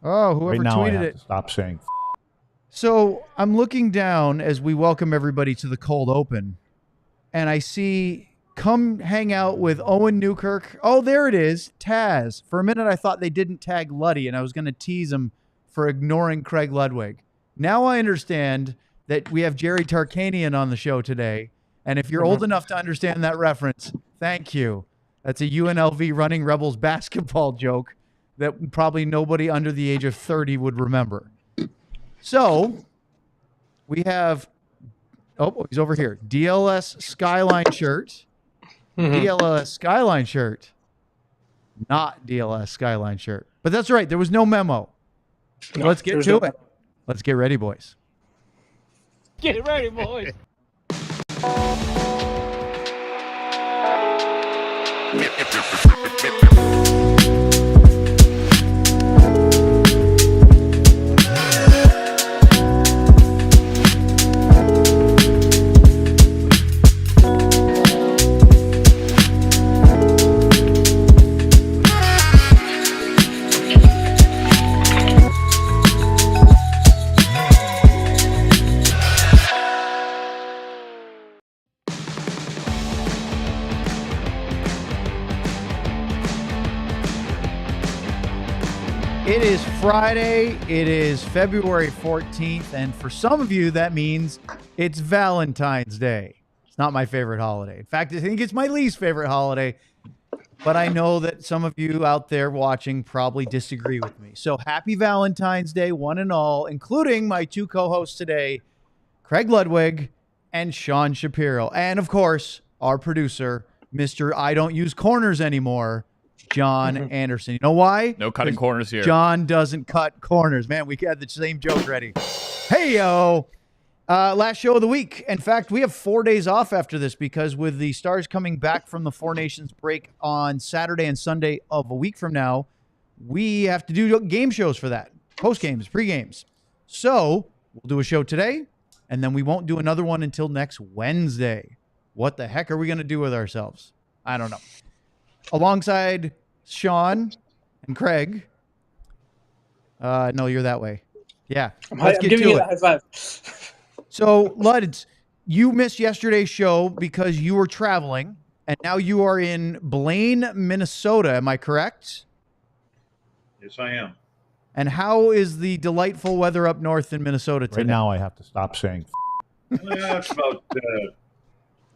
Oh, whoever Right now tweeted I have it. to stop saying. So I'm looking down as we welcome everybody to the cold open, and I see come hang out with Owen Newkirk. Oh, there it is, Taz. For a minute, I thought they didn't tag Luddy, and I was going to tease him for ignoring Craig Ludwig. Now I understand that we have Jerry Tarkanian on the show today, and if you're old enough to understand that reference, thank you. That's a UNLV Running Rebels basketball joke that probably nobody under the age of 30 would remember. So we have, oh, he's over here. DLS Skyline shirt. DLS Skyline shirt. Not DLS Skyline shirt. But that's right. There was no memo. No, Let's get to it. Let's get ready, boys. Get ready, boys. It is Friday. It is February 14th. And for some of you, that means it's Valentine's Day. It's not my favorite holiday. In fact, I think it's my least favorite holiday. But I know that some of you out there watching probably disagree with me. So happy Valentine's Day, one and all, including my two co-hosts today, Craig Ludwig and Sean Shapiro. And, of course, our producer, Mr. I Don't Use Corners Anymore, John Anderson. You know why? No cutting corners here. John doesn't cut corners. Man, we had the same joke ready. Hey, yo. Last show of the week. In fact, we have 4 days off after this because with the Stars coming back from the Four Nations break on Saturday and Sunday of a week from now, we have to do game shows for that. Post games, pre games. So we'll do a show today, and then we won't do another one until next Wednesday. What the heck are we going to do with ourselves? I don't know. Alongside Sean and Craig. No, you're that way. Yeah. Let's get to it. High five. So, Luds, you missed yesterday's show because you were traveling, and now you are in Blaine, Minnesota. Am I correct? Yes, I am. And how is the delightful weather up north in Minnesota today? Right now I have to stop saying. It's about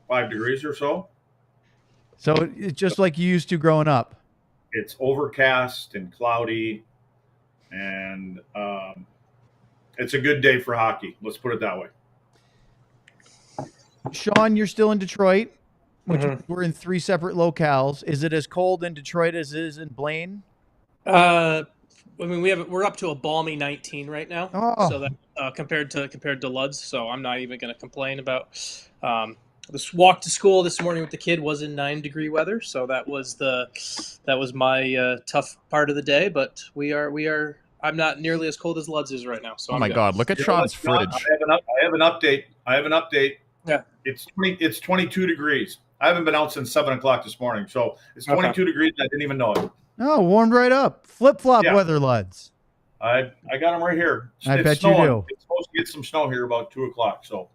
5 degrees or so. So it's just like you used to growing up. It's overcast and cloudy, and it's a good day for hockey. Let's put it that way. Sean, you're still in Detroit, which we're in 3 separate locales. Is it as cold in Detroit as it is in Blaine? I mean, we're up to a balmy 19 right now. Oh. So that compared to Lud's, so I'm not even going to complain about. This walk to school this morning with the kid was in 9-degree weather, so that was my tough part of the day. But we are. I'm not nearly as cold as Lud's is right now. So Oh my God! Look at Sean's footage. I have an update. Yeah. It's 22 degrees. I haven't been out since 7 o'clock this morning, so it's 22 degrees. I didn't even know it. Oh, warmed right up. Flip-flop weather, Luds. I got them right here. I bet snowing. you do. It's supposed to get some snow here about 2 o'clock. So.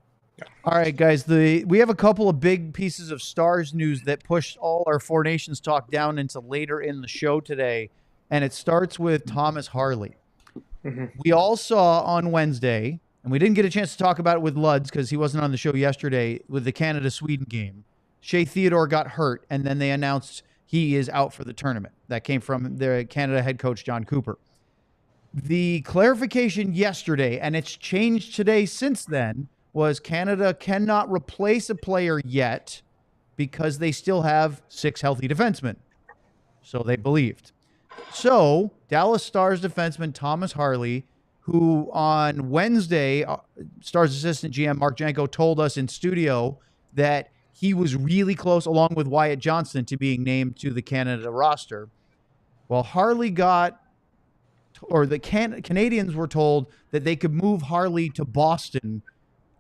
All right, guys. We have a couple of big pieces of Stars news that pushed all our Four Nations talk down into later in the show today, and it starts with Thomas Harley. We all saw on Wednesday, and we didn't get a chance to talk about it with Luds because he wasn't on the show yesterday with the Canada-Sweden game. Shea Theodore got hurt, and then they announced he is out for the tournament. That came from their Canada head coach, John Cooper. The clarification yesterday, and it's changed today since then, was Canada cannot replace a player yet because they still have 6 healthy defensemen. So they believed. So Dallas Stars defenseman Thomas Harley, who on Wednesday, Stars assistant GM Mark Janko told us in studio that he was really close, along with Wyatt Johnston, to being named to the Canada roster. Well, Harley got, or the Canadians were told that they could move Harley to Boston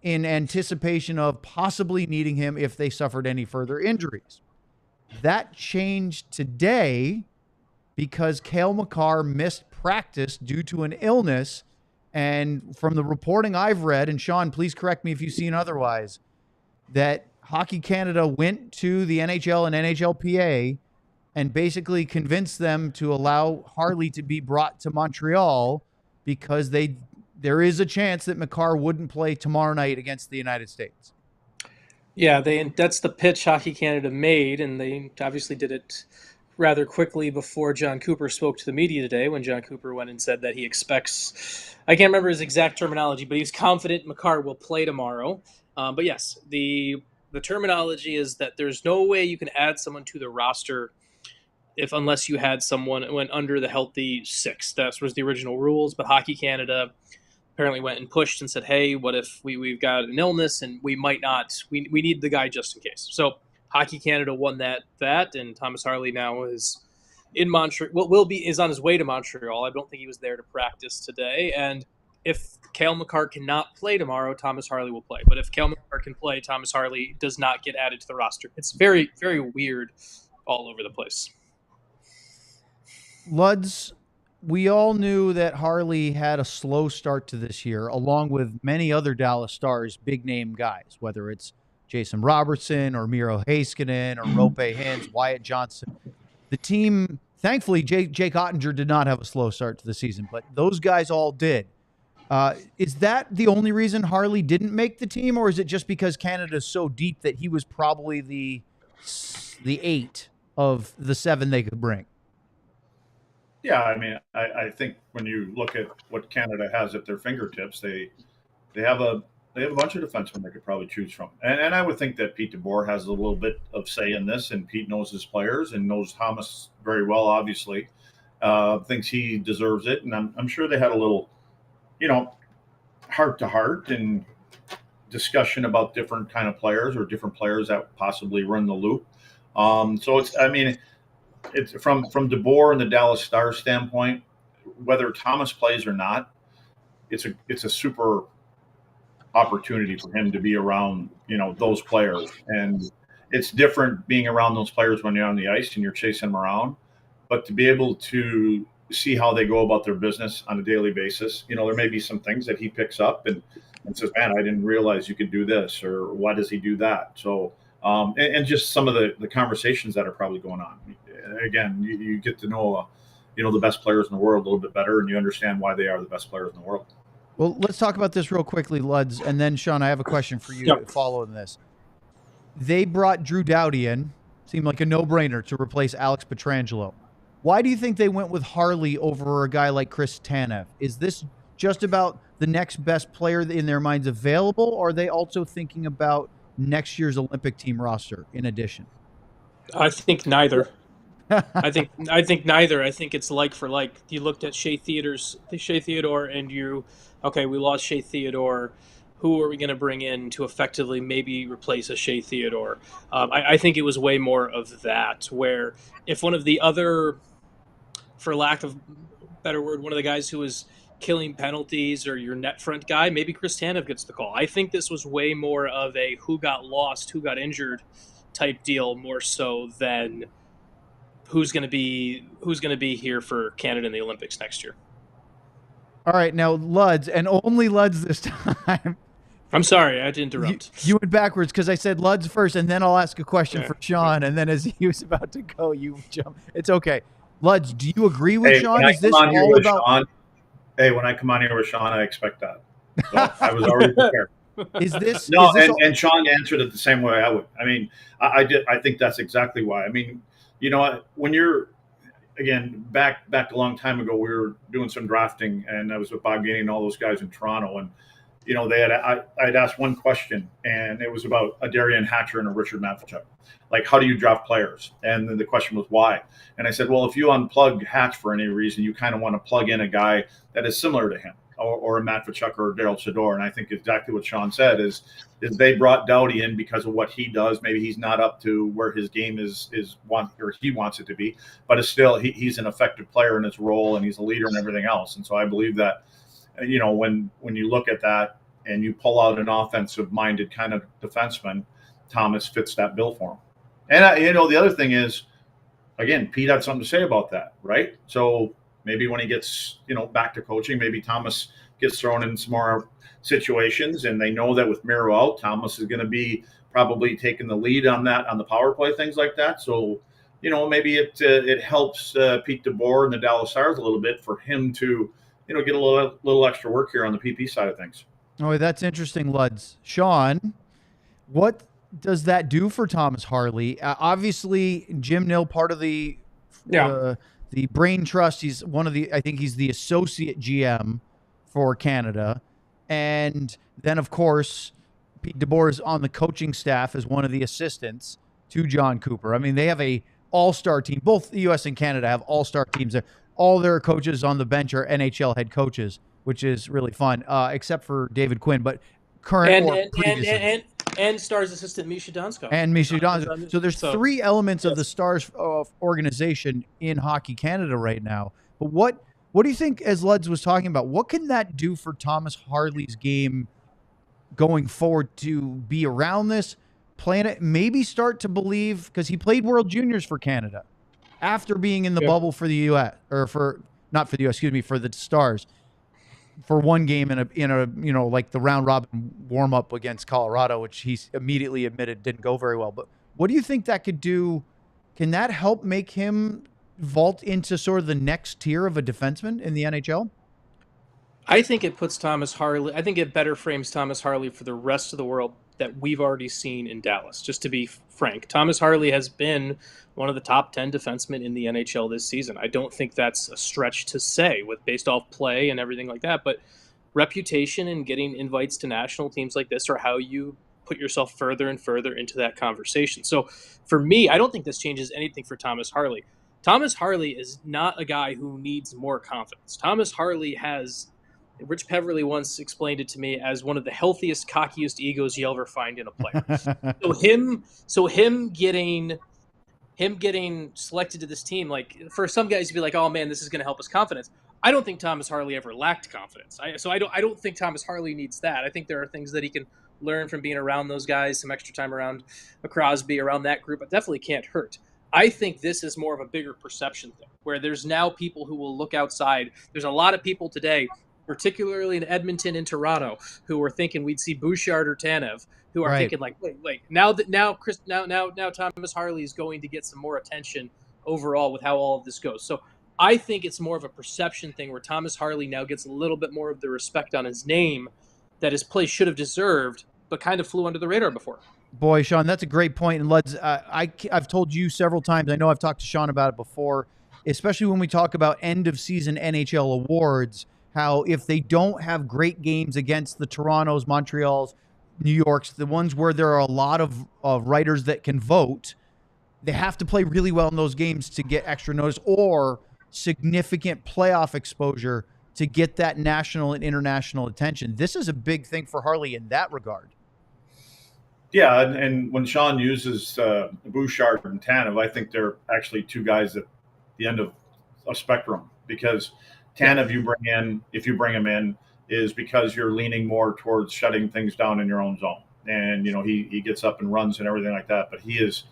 in anticipation of possibly needing him if they suffered any further injuries. That changed today because Cale Makar missed practice due to an illness. And from the reporting I've read, and Sean, please correct me if you've seen otherwise, that Hockey Canada went to the NHL and NHLPA and basically convinced them to allow Harley to be brought to Montreal because there is a chance that Makar wouldn't play tomorrow night against the United States. Yeah, that's the pitch Hockey Canada made, and they obviously did it rather quickly before John Cooper spoke to the media today, when John Cooper went and said that he expects, I can't remember his exact terminology, but he's confident Makar will play tomorrow. But yes, the terminology is that there's no way you can add someone to the roster unless you had someone who went under the healthy 6. That was the original rules, but Hockey Canada apparently went and pushed and said, hey, what if we've got an illness and we might not, we need the guy just in case. So Hockey Canada won that, and Thomas Harley now is in Montreal. Is on his way to Montreal. I don't think he was there to practice today. And if Cale Makar cannot play tomorrow, Thomas Harley will play. But if Cale Makar can play, Thomas Harley does not get added to the roster. It's very, very weird all over the place. Luds, we all knew that Harley had a slow start to this year, along with many other Dallas Stars, big-name guys, whether it's Jason Robertson or Miro Heiskanen or Rope Hintz, Wyatt Johnson. The team, thankfully, Jake Ottinger did not have a slow start to the season, but those guys all did. Is that the only reason Harley didn't make the team, or is it just because Canada's so deep that he was probably the 8 of the 7 they could bring? Yeah, I mean, I think when you look at what Canada has at their fingertips, they have a bunch of defensemen they could probably choose from, and I would think that Pete DeBoer has a little bit of say in this, and Pete knows his players and knows Thomas very well. Obviously, thinks he deserves it, and I'm sure they had a little, heart to heart and discussion about different kind of players or different players that possibly run the loop. So it's from DeBoer and the Dallas Stars standpoint, whether Thomas plays or not, it's a super opportunity for him to be around, those players. And it's different being around those players when you're on the ice and you're chasing them around, but to be able to see how they go about their business on a daily basis, there may be some things that he picks up and says, man, I didn't realize you could do this, or why does he do that? So, and just some of the conversations that are probably going on. Again, you get to know, the best players in the world a little bit better, and you understand why they are the best players in the world. Well, let's talk about this real quickly, Luds, and then, Sean, I have a question for you following this. They brought Drew Doughty in. Seemed like a no-brainer to replace Alex Pietrangelo. Why do you think they went with Harley over a guy like Chris Tanev? Is this just about the next best player in their minds available, or are they also thinking about next year's Olympic team roster in addition? I think neither. I think neither. I think it's like for like. You looked at Shea Theodore, and we lost Shea Theodore. Who are we going to bring in to effectively maybe replace a Shea Theodore? I think it was way more of that, where if one of the other, for lack of a better word, one of the guys who was killing penalties or your net front guy, maybe Chris Tanev gets the call. I think this was way more of a who got lost, who got injured type deal, more so than who's going to be here for Canada in the Olympics next year. All right, now Luds, and only Luds this time. I'm sorry, I had to interrupt. You went backwards because I said Luds first, and then I'll ask a question for Sean, and then as he was about to go, you jump. It's okay. Luds, do you agree with Sean? Is this all about? Sean, when I come on here with Sean, I expect that. So I was already prepared. Is this no? Is this and Sean answered it the same way I would. I mean, I did. I think that's exactly why. I mean, when you're, again, back a long time ago, we were doing some drafting, and I was with Bob Gainey and all those guys in Toronto, and I'd asked one question, and it was about a Darian Hatcher and a Richard Matvichuk. Like, how do you draft players? And then the question was why. And I said, well, if you unplug Hatch for any reason, you kind of want to plug in a guy that is similar to him, or a Matvichuk or a Daryl Sador. And I think exactly what Sean said is they brought Doughty in because of what he does. Maybe he's not up to where his game is or he wants it to be, but it's still he's an effective player in his role, and he's a leader and everything else. And so I believe that, when you look at that and you pull out an offensive-minded kind of defenseman, Thomas fits that bill for him. And the other thing is, again, Pete had something to say about that, right? So maybe when he gets, back to coaching, maybe Thomas gets thrown in some more situations, and they know that with Miro out, Thomas is going to be probably taking the lead on the power play, things like that. So, maybe it helps Pete DeBoer and the Dallas Stars a little bit for him to, get a little extra work here on the PP side of things. Oh, that's interesting, Luds. Sean, what does that do for Thomas Harley? Obviously, Jim Nill, part of the brain trust. He's I think he's the associate GM for Canada. And then, of course, Pete DeBoer is on the coaching staff as one of the assistants to John Cooper. I mean, they have a all-star team. Both the U.S. and Canada have all-star teams. All their coaches on the bench are NHL head coaches, which is really fun, except for David Quinn. But current and Stars assistant Misha Donskov. And Misha Donskov. So there's three elements of the Stars organization in Hockey Canada right now. But what do you think, as Luds was talking about, what can that do for Thomas Harley's game going forward to be around this, playing it, maybe start to believe, because he played World Juniors for Canada after being in the bubble for the U.S., or for the Stars, for one game in a like the round robin warm up against Colorado, which he immediately admitted didn't go very well. But what do you think that could do? Can that help make him vault into sort of the next tier of a defenseman in the NHL? I think it puts Thomas Harley, I think it better frames Thomas Harley for the rest of the world that we've already seen in Dallas. Just to be frank, Thomas Harley has been one of the top 10 defensemen in the NHL this season. I don't think that's a stretch to say based off play and everything like that, but reputation and getting invites to national teams like this are how you put yourself further and further into that conversation. So for me, I don't think this changes anything for Thomas Harley. Thomas Harley is not a guy who needs more confidence. Thomas Harley has, Rich Peverly once explained it to me as one of the healthiest, cockiest egos you'll ever find in a player. so him getting selected to this team, like for some guys to be like, oh man, this is going to help his confidence. I don't think Thomas Harley ever lacked confidence. I don't think Thomas Harley needs that. I think there are things that he can learn from being around those guys, some extra time around a Crosby, around that group, but definitely can't hurt. I think this is more of a bigger perception thing, where there's now people who will look outside. There's a lot of people today, particularly in Edmonton and Toronto, who were thinking we'd see Bouchard or Tanev, who are thinking like, wait, now Thomas Harley is going to get some more attention overall with how all of this goes. So I think it's more of a perception thing, where Thomas Harley now gets a little bit more of the respect on his name that his play should have deserved, but kind of flew under the radar before. Boy, Sean, that's a great point. And Luds, I've told you several times, I know I've talked to Sean about it before, especially when we talk about end-of-season NHL awards, how if they don't have great games against the Torontos, Montreals, New Yorks, the ones where there are a lot of writers that can vote, they have to play really well in those games to get extra notice or significant playoff exposure to get that national and international attention. This is a big thing for Harley in that regard. Yeah, and when Sean uses Bouchard and Tanev, I think they're actually two guys at the end of a spectrum, because Tanev, if you bring him in, is because you're leaning more towards shutting things down in your own zone. And, he gets up and runs and everything like that, but he's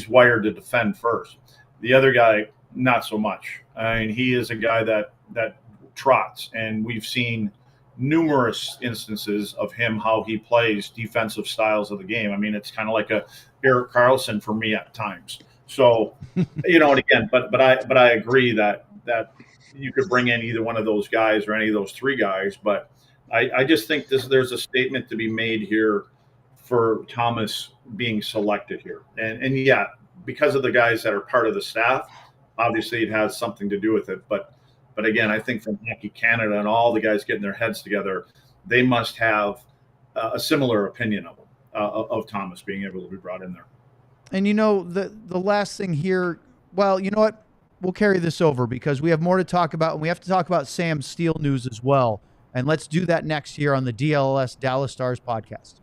wired to defend first. The other guy, not so much. I mean, he is a guy that trots, and we've seen numerous instances of him, how he plays defensive styles of the game. I mean, it's kind of like a Erik Karlsson for me at times. So, and again, but I agree that you could bring in either one of those guys or any of those three guys. But I just think there's a statement to be made here for Thomas being selected here. And yeah, because of the guys that are part of the staff, obviously it has something to do with it. But again, I think from Hockey Canada and all the guys getting their heads together, they must have a similar opinion of Thomas being able to be brought in there. And the last thing here, well, you know what? We'll carry this over because we have more to talk about, and we have to talk about Sam Steele news as well. And let's do that next here on the DLS Dallas Stars podcast.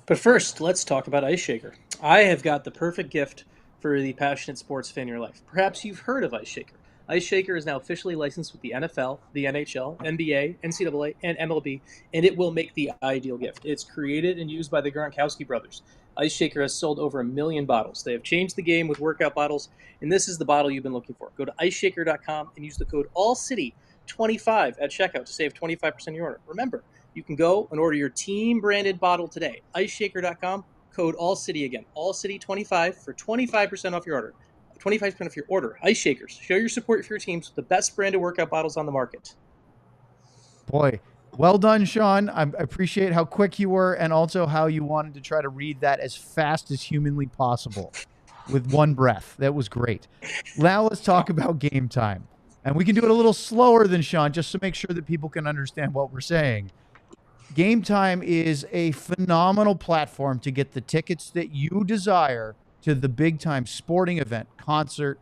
But first, let's talk about Ice Shaker. I have got the perfect gift for the passionate sports fan in your life. Perhaps you've heard of Ice Shaker. Ice Shaker is now officially licensed with the NFL, the NHL, NBA, NCAA, and MLB, and it will make the ideal gift. It's created and used by the Gronkowski brothers. Ice Shaker has sold over 1 million bottles. They have changed the game with workout bottles, and this is the bottle you've been looking for. Go to iceshaker.com and use the code ALLCITY25 at checkout to save 25% of your order. Remember, you can go and order your team-branded bottle today. Iceshaker.com, code ALLCITY again, ALLCITY25 for 25% off your order. 25% off your order. Ice Shakers. Show your support for your teams with the best branded workout bottles on the market. Boy, well done, Sean. I appreciate how quick you were and also how you wanted to try to read that as fast as humanly possible with one breath. That was great. Now let's talk about Game Time. And we can do it a little slower than Sean just to make sure that people can understand what we're saying. Game Time is a phenomenal platform to get the tickets that you desire to the big-time sporting event, concert,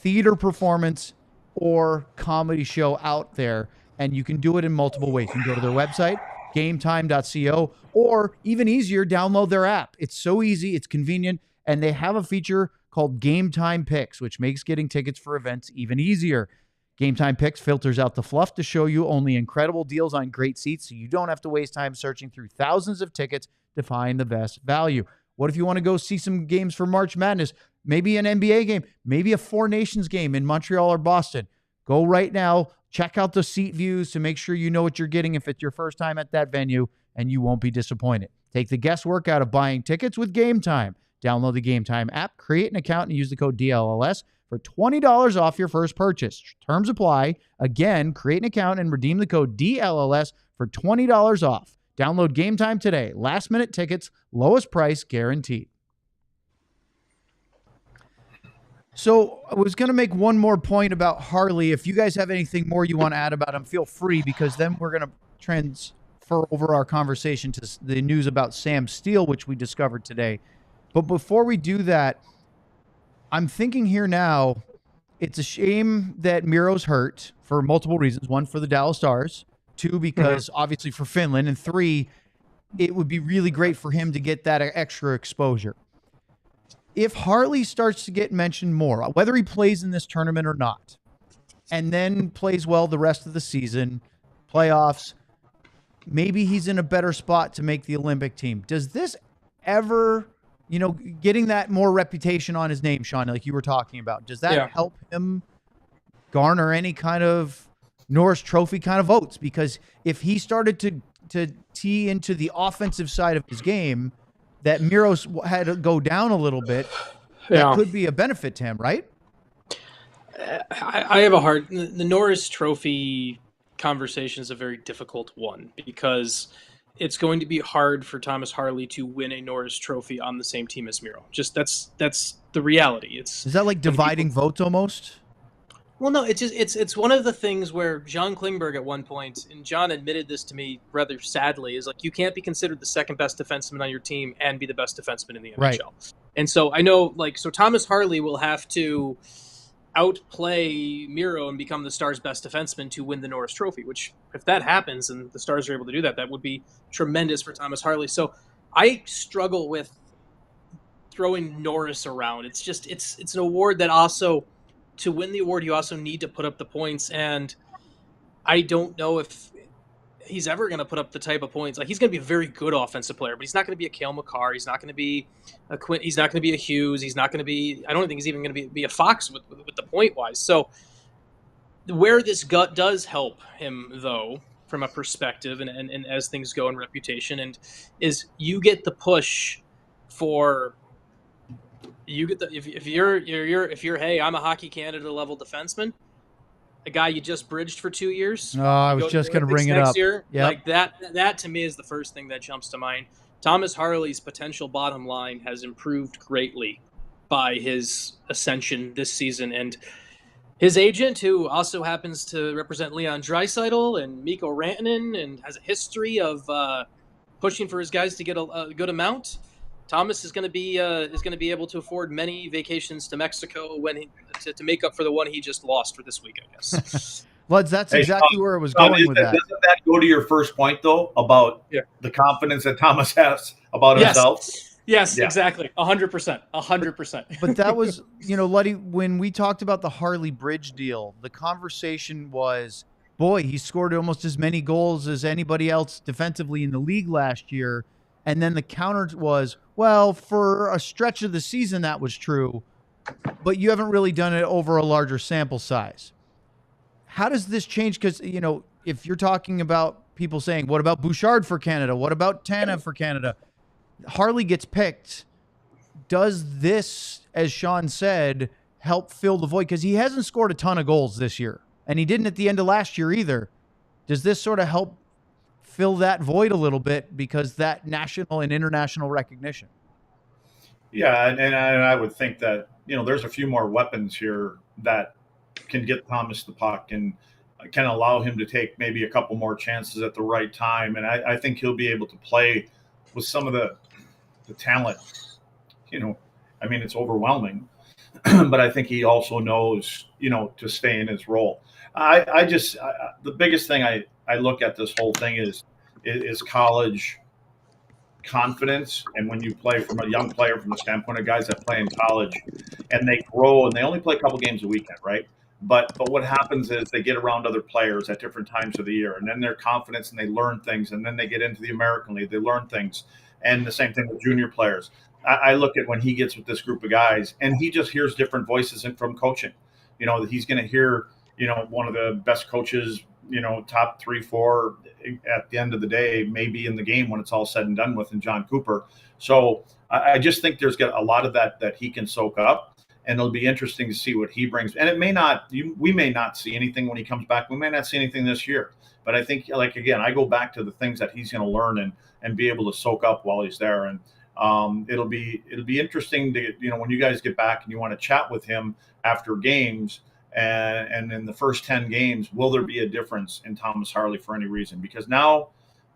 theater performance, or comedy show out there. And you can do it in multiple ways. You can go to their website, gametime.co, or even easier, download their app. It's so easy, it's convenient, and they have a feature called Game Time Picks, which makes getting tickets for events even easier. Game Time Picks filters out the fluff to show you only incredible deals on great seats, so you don't have to waste time searching through thousands of tickets to find the best value. What if you want to go see some games for March Madness? Maybe an NBA game, maybe a Four Nations game in Montreal or Boston. Go right now, check out the seat views to make sure you know what you're getting if it's your first time at that venue, and you won't be disappointed. Take the guesswork out of buying tickets with Game Time. Download the Game Time app, create an account, and use the code DLLS for $20 off your first purchase. Terms apply. Again, create an account and redeem the code DLLS for $20 off. Download Game Time today. Last-minute tickets, lowest price guaranteed. So I was going to make one more point about Harley. If you guys have anything more you want to add about him, feel free, because then we're going to transfer over our conversation to the news about Sam Steele, which we discovered today. But before we do that, I'm thinking here now, it's a shame that Miro's hurt for multiple reasons. One, for the Dallas Stars. Two, because obviously for Finland. And three, it would be really great for him to get that extra exposure. If Harley starts to get mentioned more, whether he plays in this tournament or not, and then plays well the rest of the season, playoffs, maybe he's in a better spot to make the Olympic team. Does this ever, getting that more reputation on his name, Sean, like you were talking about, does that help him garner any kind of Norris Trophy kind of votes? Because if he started to tee into the offensive side of his game, that Miro's had to go down a little bit, that could be a benefit to him, right? I have the Norris Trophy conversation is a very difficult one, because it's going to be hard for Thomas Harley to win a Norris Trophy on the same team as Miro. Just that's the reality. Is that like dividing votes almost? Well, no, it's one of the things where John Klingberg at one point, and John admitted this to me rather sadly, is like, you can't be considered the second best defenseman on your team and be the best defenseman in the NHL. Right. And so I know, so Thomas Harley will have to outplay Miro and become the Stars' best defenseman to win the Norris Trophy, which, if that happens and the Stars are able to do that, that would be tremendous for Thomas Harley. So I struggle with throwing Norris around. It's an award that also, to win the award, you also need to put up the points, and I don't know if he's ever going to put up the type of points. Like, he's going to be a very good offensive player, but he's not going to be a Cale Makar. He's not going to be a Quint. He's not going to be a Hughes. He's not going to be. I don't think he's even going to be a Fox with the point wise. So, where this gut does help him, though, from a perspective and as things go in reputation, and is you get the push for. You get the if you're hey, I'm a Hockey Canada level defenseman, a guy you just bridged for 2 years. Oh, I was just going to bring it up. Year, like that to me is the first thing that jumps to mind. Thomas Harley's potential bottom line has improved greatly by his ascension this season, and his agent, who also happens to represent Leon Draisaitl and Mikko Rantanen, and has a history of pushing for his guys to get a good amount. Thomas is going to be able to afford many vacations to Mexico to make up for the one he just lost for this week, I guess. Luds, that's exactly where I was going with that. Doesn't that go to your first point, though, about the confidence that Thomas has about himself? Yes, Yeah. exactly. 100%. 100%. But that was, Luddy, when we talked about the Harley Bridge deal, the conversation was, boy, he scored almost as many goals as anybody else defensively in the league last year. And then the counter was, well, for a stretch of the season, that was true, but you haven't really done it over a larger sample size. How does this change? Because, if you're talking about people saying, what about Bouchard for Canada? What about Tanev for Canada? Harley gets picked. Does this, as Sean said, help fill the void? Because he hasn't scored a ton of goals this year, and he didn't at the end of last year either. Does this sort of help fill that void a little bit because that national and international recognition? Yeah, and I would think that, there's a few more weapons here that can get Thomas the puck and can allow him to take maybe a couple more chances at the right time. And I think he'll be able to play with some of the talent. It's overwhelming, but I think he also knows, to stay in his role. The biggest thing I look at this whole thing is college confidence. And when you play from a young player, from the standpoint of guys that play in college and they grow and they only play a couple games a weekend, right? But what happens is they get around other players at different times of the year, and then their confidence and they learn things, and then they get into the American League, they learn things. And the same thing with junior players. I look at when he gets with this group of guys and he just hears different voices from coaching. He's going to hear, one of the best coaches, top 3, 4 at the end of the day, maybe in the game when it's all said and done with, in John Cooper. So I just think there's got a lot of that he can soak up, and it'll be interesting to see what he brings. And we may not see anything when he comes back. We may not see anything this year, but I think, again, I go back to the things that he's going to learn and be able to soak up while he's there. And it'll be interesting to, when you guys get back and you want to chat with him after games, and in the first 10 games, will there be a difference in Thomas Harley for any reason? Because now,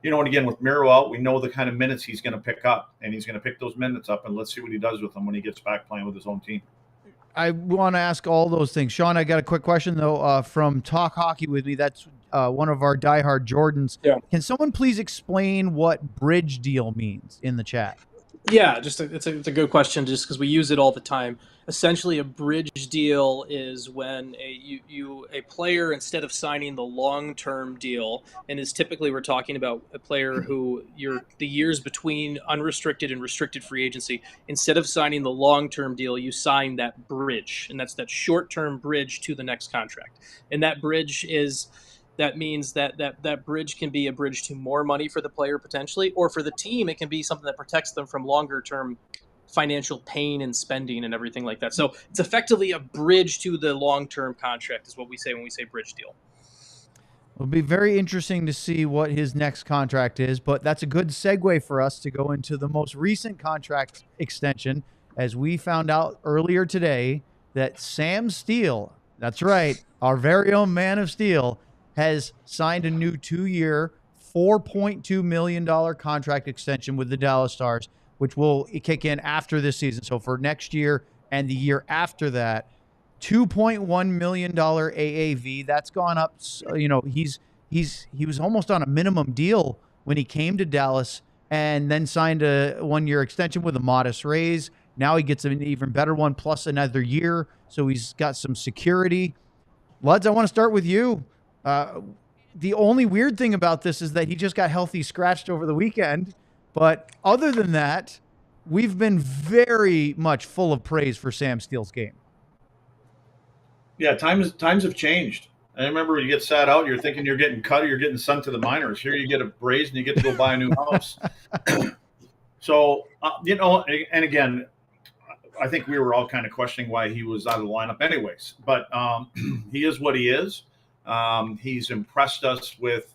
and again, with Miro out, we know the kind of minutes he's going to pick up, and he's going to pick those minutes up, and let's see what he does with them when he gets back playing with his own team. I want to ask all those things. Sean, I got a quick question, though, from Talk Hockey with me. That's one of our diehard Jordans. Yeah. Can someone please explain what bridge deal means in the chat? Yeah, it's a good question, just because we use it all the time. Essentially, a bridge deal is when a player, instead of signing the long-term deal, and is typically we're talking about a player who the years between unrestricted and restricted free agency, instead of signing the long-term deal, you sign that bridge, and that's that short-term bridge to the next contract. And that bridge means that bridge can be a bridge to more money for the player potentially, or for the team, it can be something that protects them from longer-term financial pain and spending and everything like that. So it's effectively a bridge to the long-term contract is what we say when we say bridge deal. It'll be very interesting to see what his next contract is, but that's a good segue for us to go into the most recent contract extension, as we found out earlier today that Sam Steele, that's right, our very own Man of Steel, has signed a new 2-year, $4.2 million contract extension with the Dallas Stars, which will kick in after this season. So for next year and the year after that, $2.1 million AAV. That's gone up. He was almost on a minimum deal when he came to Dallas, and then signed a 1-year extension with a modest raise. Now he gets an even better one plus another year. So he's got some security. Luds, I want to start with you. The only weird thing about this is that he just got healthy scratched over the weekend. But other than that, we've been very much full of praise for Sam Steele's game. Yeah, times have changed. I remember when you get sat out, you're thinking you're getting cut or you're getting sent to the minors. Here you get a raise and you get to go buy a new house. So, and again, I think we were all kind of questioning why he was out of the lineup anyways. But he is what he is. He's impressed us with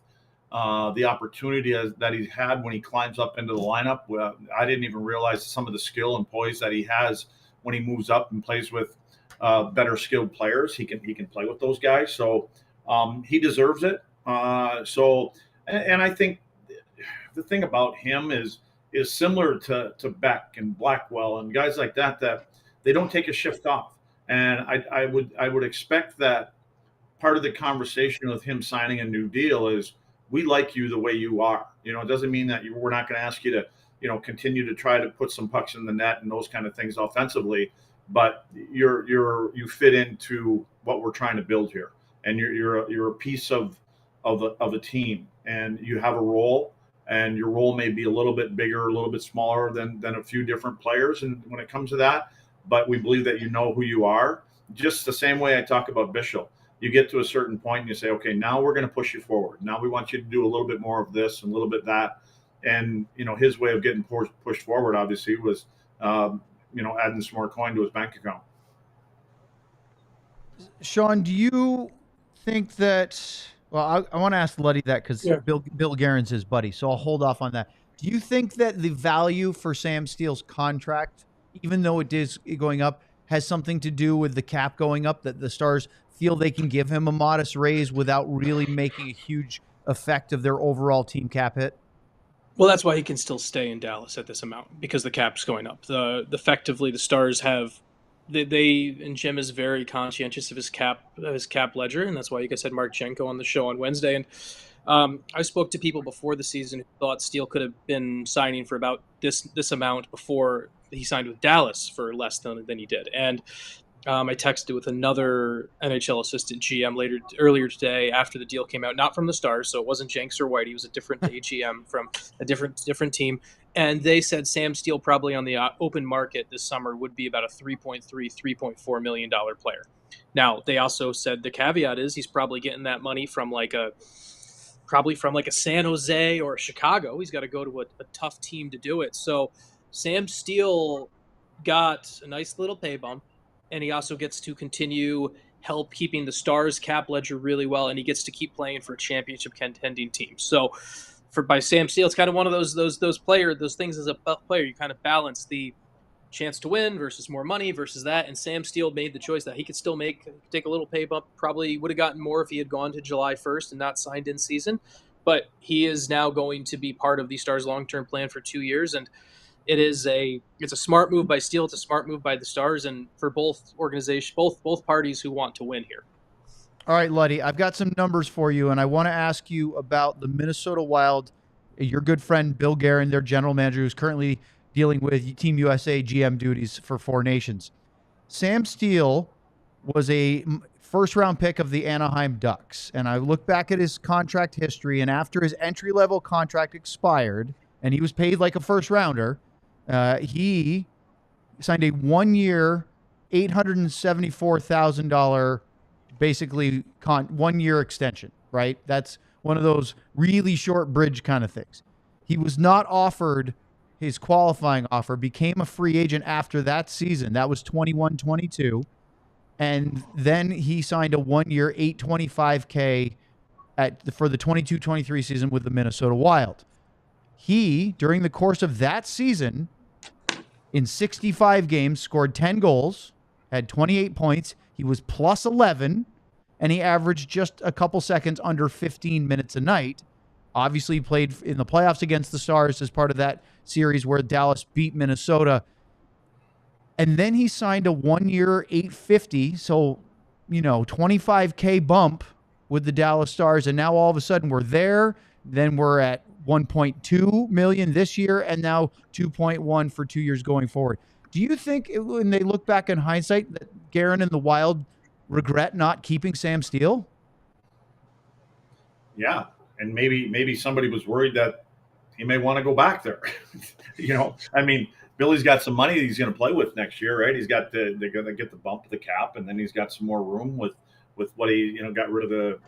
the opportunity that he's had when he climbs up into the lineup. I didn't even realize some of the skill and poise that he has when he moves up and plays with better skilled players. He can play with those guys. So he deserves it. And I think the thing about him is similar to Beck and Blackwell and guys like that they don't take a shift off. And I would expect that part of the conversation with him signing a new deal is, we like you the way you are. It doesn't mean that we're not going to ask you continue to try to put some pucks in the net and those kind of things offensively. But you fit into what we're trying to build here, and you're a piece of a team, and you have a role, and your role may be a little bit bigger, a little bit smaller than a few different players. And when it comes to that, but we believe that you know who you are. Just the same way I talk about Bishop. You get to a certain point and you say, okay, now we're going to push you forward. Now we want you to do a little bit more of this and a little bit that. And, his way of getting pushed forward, obviously, was, adding some more coin to his bank account. Sean, do you think that, well, I want to ask Luddy that because Bill Guerin's his buddy, so I'll hold off on that. Do you think that the value for Sam Steele's contract, even though it is going up, has something to do with the cap going up, that the Stars feel they can give him a modest raise without really making a huge effect of their overall team cap hit? Well, that's why he can still stay in Dallas at this amount, because the cap's going up. Effectively, the Stars have and Jim is very conscientious of his cap ledger, and that's why you guys had Mark Jenko on the show on Wednesday. And I spoke to people before the season who thought Steele could have been signing for about this amount before he signed with Dallas for less than he did. And I texted with another NHL assistant GM earlier today after the deal came out, not from the Stars, so it wasn't Jenks or White. He was a different AGM from a different team. And they said Sam Steele probably on the open market this summer would be about a $3.4 million player. Now, they also said the caveat is he's probably getting that money from like a San Jose or a Chicago. He's got to go to a tough team to do it. So Sam Steele got a nice little pay bump, and he also gets to continue help keeping the Stars cap ledger really well, and he gets to keep playing for a championship contending team. So by Sam Steele, it's kind of one of those things as a player. You kind of balance the chance to win versus more money versus that. And Sam Steele made the choice that he could still take a little pay bump. Probably would have gotten more if he had gone to July 1st and not signed in season. But he is now going to be part of the Stars' long-term plan for 2 years. And it's a smart move by Steele. It's a smart move by the Stars, and for both organizations, both parties who want to win here. All right, Luddy, I've got some numbers for you, and I want to ask you about the Minnesota Wild. Your good friend Bill Guerin, their general manager, who's currently dealing with Team USA GM duties for Four Nations. Sam Steele was a first-round pick of the Anaheim Ducks, and I look back at his contract history, and after his entry-level contract expired, and he was paid like a first-rounder, he signed a 1-year, $874,000 basically 1-year extension, right? That's one of those really short bridge kind of things. He was not offered his qualifying offer, became a free agent after that season. That was 21-22. And then he signed a 1-year, $825K for the 22-23 season with the Minnesota Wild. He, during the course of that season, in 65 games, scored 10 goals, had 28 points. He was plus 11, and he averaged just a couple seconds under 15 minutes a night. Obviously, he played in the playoffs against the Stars as part of that series where Dallas beat Minnesota. And then he signed a 1-year, $850, so, $25K bump with the Dallas Stars. And now all of a sudden we're there. Then we're at $1.2 million this year, and now $2.1 for 2 years going forward. Do you think when they look back in hindsight that Guerin and the Wild regret not keeping Sam Steele? Yeah, and maybe somebody was worried that he may want to go back there. Billy's got some money he's going to play with next year, right? They're going to get the bump of the cap, and then he's got some more room with what he got rid of the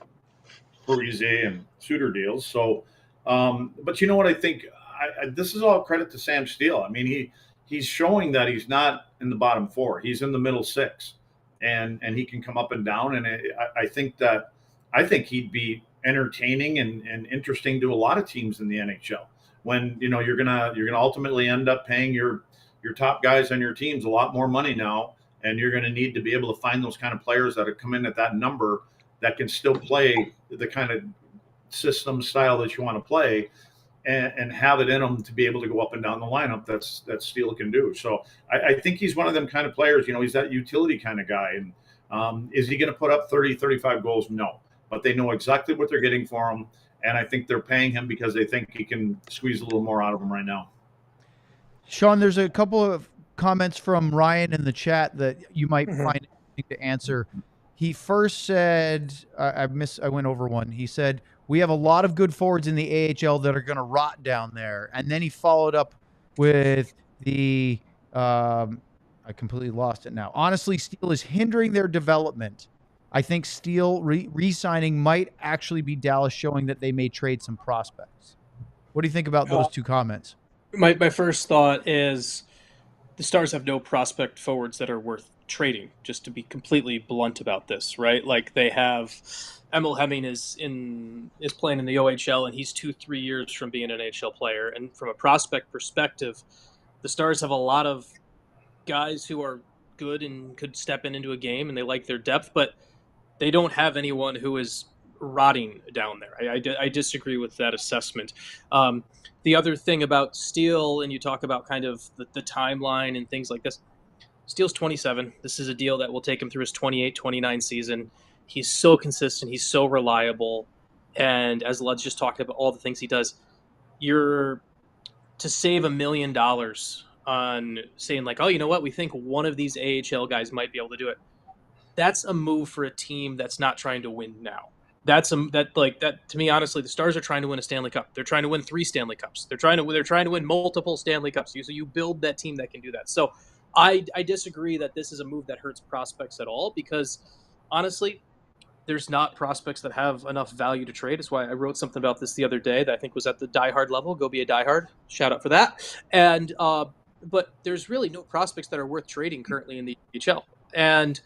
Parise and Suter deals. So, but you know what I think? This is all credit to Sam Steele. I mean, he's showing that he's not in the bottom four. He's in the middle six, and he can come up and down. And I think he'd be entertaining and interesting to a lot of teams in the NHL. When you're gonna ultimately end up paying your top guys on your teams a lot more money now, and you're gonna need to be able to find those kind of players that have come in at that number that can still play the kind of system style that you want to play. And have it in him to be able to go up and down the lineup that Steele can do. So I think he's one of them kind of players, he's that utility kind of guy. And is he going to put up 30, 35 goals? No. But they know exactly what they're getting for him. And I think they're paying him because they think he can squeeze a little more out of him right now. Sean, there's a couple of comments from Ryan in the chat that you might find interesting to answer. He first said, I went over one. He said, we have a lot of good forwards in the AHL that are going to rot down there. And then he followed up with the, I completely lost it now. Honestly, Steele is hindering their development. I think Steele re-signing might actually be Dallas showing that they may trade some prospects. What do you think about those two comments? My first thought is the Stars have no prospect forwards that are worth trading, just to be completely blunt about this, right? Like they have Emil Hemming is playing in the OHL, and he's 2-3 years from being an NHL player. And from a prospect perspective, the Stars have a lot of guys who are good and could step into a game, and they like their depth, but they don't have anyone who is rotting down there. I disagree with that assessment. The other thing about Steele, and you talk about kind of the timeline and things like this, Steele's 27. This is a deal that will take him through his 28-29 season. He's so consistent. He's so reliable. And as Lud's just talked about all the things he does, you're to save $1 million on saying like, oh, you know what? We think one of these AHL guys might be able to do it. That's a move for a team that's not trying to win now. That's to me, honestly, the Stars are trying to win a Stanley Cup. They're trying to win 3 Stanley Cups. They're trying to win multiple Stanley Cups. So you build that team that can do that. So I disagree that this is a move that hurts prospects at all, because honestly, there's not prospects that have enough value to trade. That's why I wrote something about this the other day that I think was at the diehard level. Go be a diehard. Shout out for that. And but there's really no prospects that are worth trading currently in the NHL, and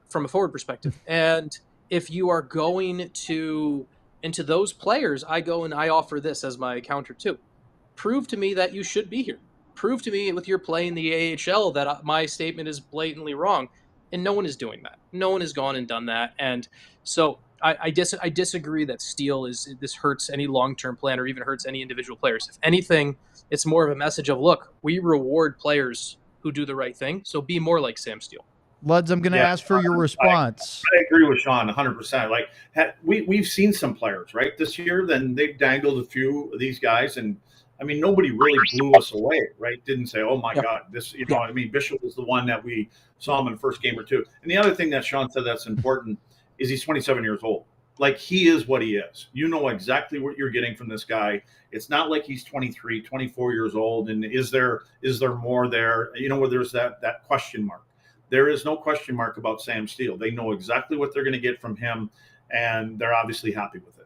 from a forward perspective. And if you are going into those players, I go and I offer this as my counter too. Prove to me that you should be here. Prove to me with your play in the AHL that my statement is blatantly wrong. And no one is doing that. No one has gone and done that. And so I disagree that Steele this hurts any long-term plan or even hurts any individual players. If anything, it's more of a message of, look, we reward players who do the right thing. So be more like Sam Steele. Luds, I'm going to ask for your response. I agree with Sean 100%. Like we've seen some players, right, this year, then they've dangled a few of these guys, and I mean, nobody really blew us away, right? Didn't say, oh my God, this, you know, I mean, Bishop was the one that we saw him in the first game or two. And the other thing that Sean said that's important is he's 27 years old. Like, he is what he is. You know exactly what you're getting from this guy. It's not like he's 23, 24 years old. And is there more there? You know, where there's that question mark. There is no question mark about Sam Steele. They know exactly what they're going to get from him, and they're obviously happy with it.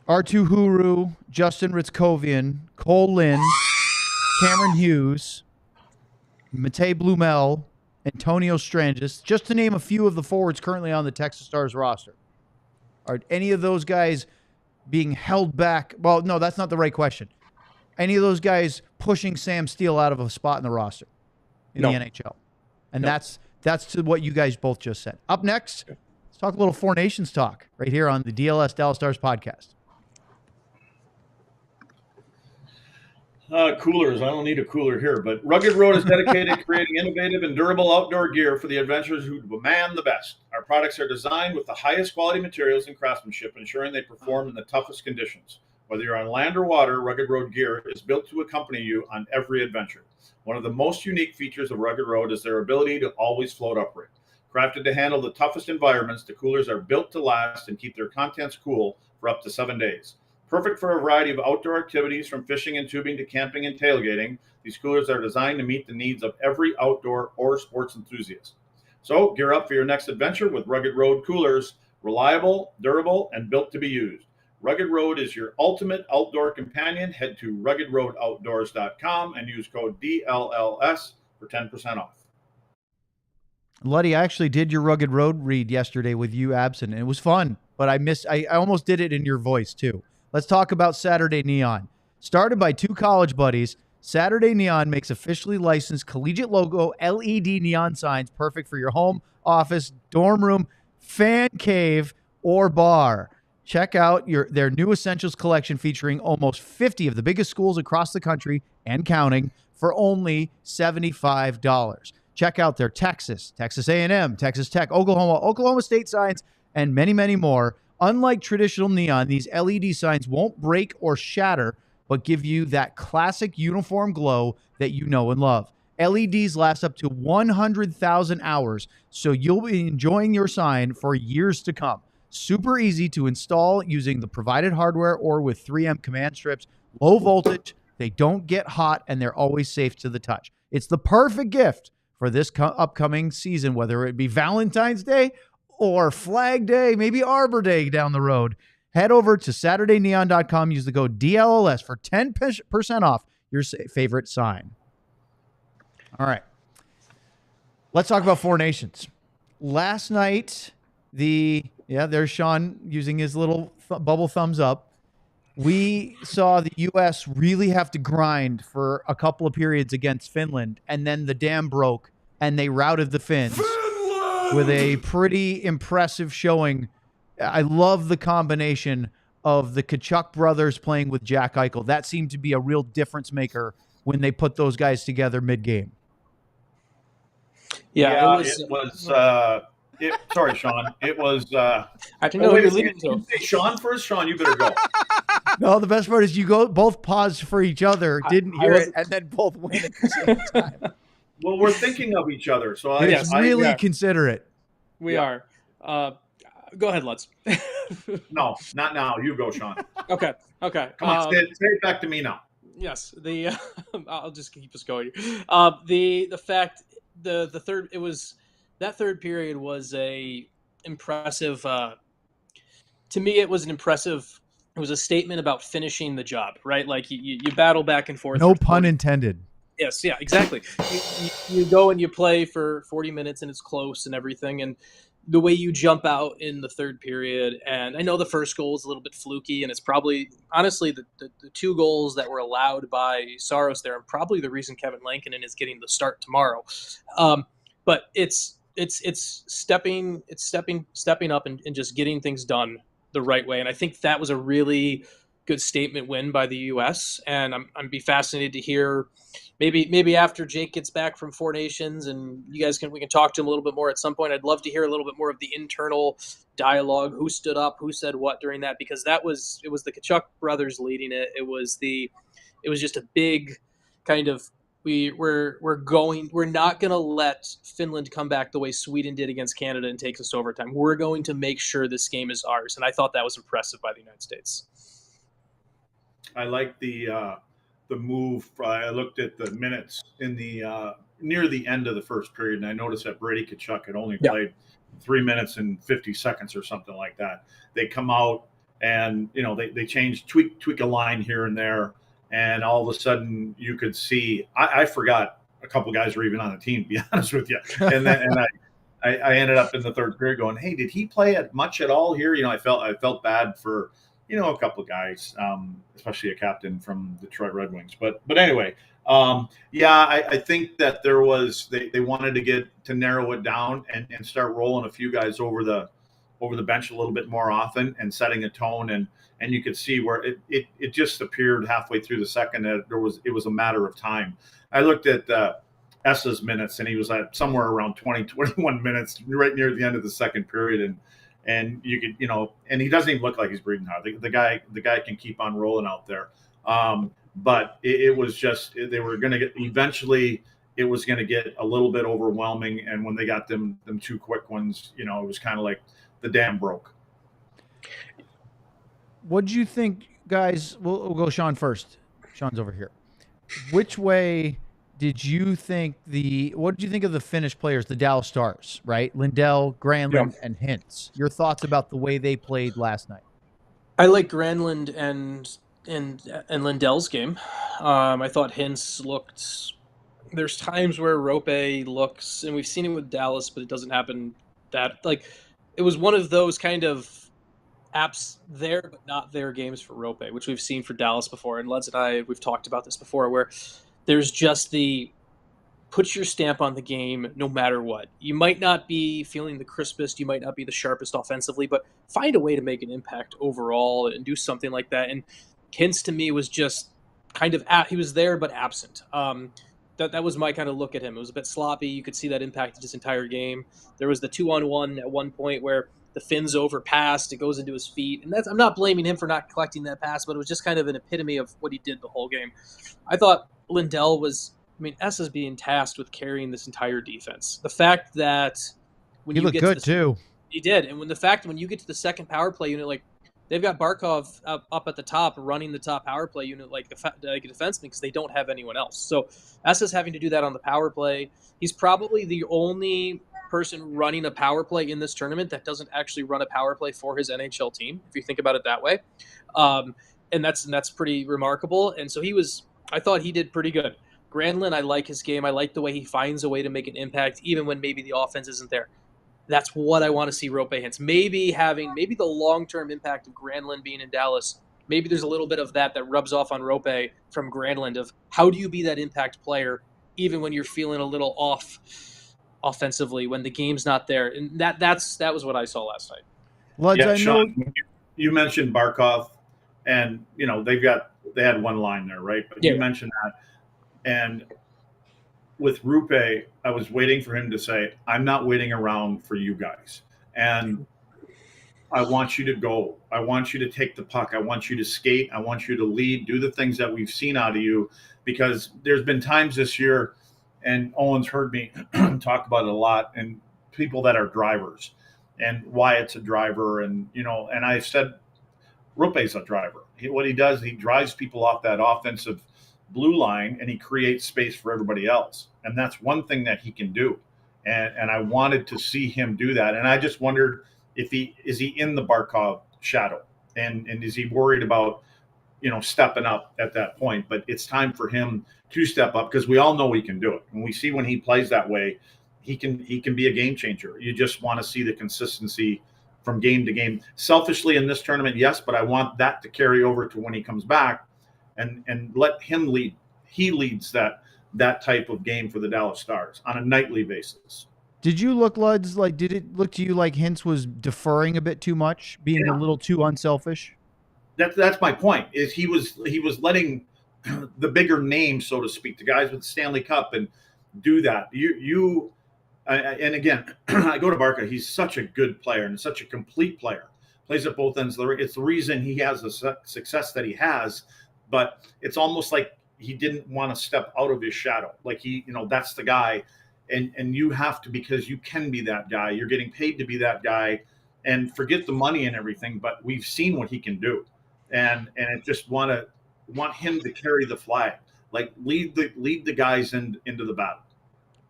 R2 Huru, Justin Ritzkovian, Cole Lynn, Cameron Hughes, Matej Blumel, Antonio Strangis, just to name a few of the forwards currently on the Texas Stars roster. Are any of those guys being held back? Well, no, that's not the right question. Any of those guys pushing Sam Steele out of a spot in the roster in the NHL? And that's to what you guys both just said. Up next, let's talk a little Four Nations talk right here on the DLS Dallas Stars podcast. Coolers. I don't need a cooler here, but Rugged Road is dedicated to creating innovative and durable outdoor gear for the adventurers who demand the best. Our products are designed with the highest quality materials and craftsmanship, ensuring they perform in the toughest conditions. Whether you're on land or water, Rugged Road gear is built to accompany you on every adventure. One of the most unique features of Rugged Road is their ability to always float upright. Crafted to handle the toughest environments, the coolers are built to last and keep their contents cool for up to 7 days. Perfect for a variety of outdoor activities, from fishing and tubing to camping and tailgating, these coolers are designed to meet the needs of every outdoor or sports enthusiast. So gear up for your next adventure with Rugged Road coolers, reliable, durable, and built to be used. Rugged Road is your ultimate outdoor companion. Head to ruggedroadoutdoors.com and use code DLLS for 10% off. Luddy, I actually did your Rugged Road read yesterday with you absent, and it was fun, but I almost did it in your voice too. Let's talk about Saturday Neon. Started by two college buddies, Saturday Neon makes officially licensed collegiate logo LED neon signs perfect for your home, office, dorm room, fan cave, or bar. Check out their new Essentials collection featuring almost 50 of the biggest schools across the country and counting for only $75. Check out their Texas A&M, Texas Tech, Oklahoma State signs, and many, many more. Unlike traditional neon, these LED signs won't break or shatter but give you that classic uniform glow that you know and love. LEDs last up to 100,000 hours, so you'll be enjoying your sign for years to come. Super easy to install using the provided hardware or with 3M command strips. Low voltage, they don't get hot, and they're always safe to the touch. It's the perfect gift for this upcoming season, whether it be Valentine's Day or Flag Day, maybe Arbor Day down the road. Head over to SaturdayNeon.com. Use the code DLLS for 10% off your favorite sign. All right. Let's talk about Four Nations. Last night, there's Sean using his little bubble thumbs up. We saw the U.S. really have to grind for a couple of periods against Finland, and then the dam broke, and they routed the Finns with a pretty impressive showing. I love the combination of the Tkachuk brothers playing with Jack Eichel. That seemed to be a real difference maker when they put those guys together mid-game. Yeah, it was sorry, Sean. It was. I didn't know you were leaving. Did you say Sean first? Sean, you better go. No, the best part is you both paused for each other, didn't hear it, and then both went at the same time. Well, we're thinking of each other, so it's really considerate. We are. Go ahead, Lutz. No, not now. You go, Sean. Okay. Come on, say it back to me now. Yes. I'll just keep us going. The fact the third that third period was a impressive. To me, it was an impressive. It was a statement about finishing the job, right? Like you battle back and forth. No pun intended. Yes, yeah, exactly. You go and you play for 40 minutes and it's close and everything, and the way you jump out in the third period, and I know the first goal is a little bit fluky, and it's probably, honestly, the two goals that were allowed by Saros there are probably the reason Kevin Lankinen is getting the start tomorrow. But it's stepping up and just getting things done the right way, and I think that was a really good statement win by the U.S. And I'm be fascinated to hear. Maybe after Jake gets back from Four Nations and we can talk to him a little bit more at some point. I'd love to hear a little bit more of the internal dialogue, who stood up, who said what during that, because it was the Tkachuk brothers leading it. It was just a big kind of we're not going to let Finland come back the way Sweden did against Canada and take us to overtime. We're going to make sure this game is ours. And I thought that was impressive by the United States. I like the move. I looked at the minutes in the near the end of the first period, and I noticed that Brady Tkachuk had only played 3 minutes and 50 seconds or something like that. They come out and they tweak a line here and there, and all of a sudden you could see. I forgot a couple guys were even on the team, to be honest with you, and I ended up in the third period going, "Hey, did he play much at all here?" I felt bad for. A couple of guys, especially a captain from Detroit Red Wings. But anyway, I think that there was they wanted to get to narrow it down and start rolling a few guys over the bench a little bit more often and setting a tone and you could see where it just appeared halfway through the second that it was a matter of time. I looked at Essa's minutes and he was at somewhere around 21 minutes right near the end of the second period and you could, and he doesn't even look like he's breathing hard. The guy can keep on rolling out there. But it was just, they were going to get, eventually it was going to get a little bit overwhelming. And when they got them two quick ones, it was kind of like the dam broke. What do you think, guys? We'll go Sean first. Sean's over here. Which way what did you think of the Finnish players, the Dallas Stars, right? Lindell, Granlund, and Hintz. Your thoughts about the way they played last night? I like Granlund and Lindell's game. I thought Hintz looked. There's times where Rope looks, and we've seen it with Dallas, but it doesn't happen that it was one of those kind of apps there but not there games for Rope, which we've seen for Dallas before. And Lutz and we've talked about this before, where there's just the put your stamp on the game no matter what. You might not be feeling the crispest, you might not be the sharpest offensively, but find a way to make an impact overall and do something like that. And Hintz to me was just kind of he was there but absent. That was my kind of look at him. It was a bit sloppy. You could see that impacted his entire game. There was the 2-on-1 at one point where the Finns overpassed, it goes into his feet. And I'm not blaming him for not collecting that pass, but it was just kind of an epitome of what he did the whole game. I thought Lindell was, S is being tasked with carrying this entire defense. The fact that when He looked good too. He did. And when you get to the second power play unit, like they've got Barkov up at the top running the top power play unit like a defenseman because they don't have anyone else. So is having to do that on the power play. He's probably the only person running a power play in this tournament that doesn't actually run a power play for his NHL team, if you think about it that way. And that's pretty remarkable. And so I thought he did pretty good. Granlund, I like his game. I like the way he finds a way to make an impact, even when maybe the offense isn't there. That's what I want to see Roope Hintz. Maybe the long-term impact of Granlund being in Dallas, maybe there's a little bit of that rubs off on Roope from Granlund of how do you be that impact player even when you're feeling a little off offensively when the game's not there. And that was what I saw last night. Luds, Sean, you mentioned Barkov, and they had one line there, right? But you mentioned that. And with Roope, I was waiting for him to say, I'm not waiting around for you guys. And I want you to go. I want you to take the puck. I want you to skate. I want you to lead, do the things that we've seen out of you. Because there's been times this year, and Owen's heard me talk about it a lot, and people that are drivers and Wyatt's a driver. And I said, Roope's a driver. What he does, he drives people off that offensive blue line and he creates space for everybody else. And that's one thing that he can do. And I wanted to see him do that. And I just wondered if is he in the Barkov shadow and is he worried about, stepping up at that point. But it's time for him to step up because we all know he can do it. And we see when he plays that way, he can be a game changer. You just want to see the consistency from game to game. Selfishly in this tournament, yes, but I want that to carry over to when he comes back and let him lead. He leads that type of game for the Dallas Stars on a nightly basis. Did you look, Luds, did it look to you like Hintz was deferring a bit too much, being a little too unselfish? That's my point. Is he was letting the bigger names, so to speak, the guys with the Stanley Cup, and do that. And again, I go to Barca. He's such a good player and such a complete player. Plays at both ends. It's the reason he has the success that he has. But it's almost like he didn't want to step out of his shadow. Like that's the guy. And you have to, because you can be that guy. You're getting paid to be that guy, and forget the money and everything. But we've seen what he can do, and I just want him to carry the flag, like lead the guys into the battle.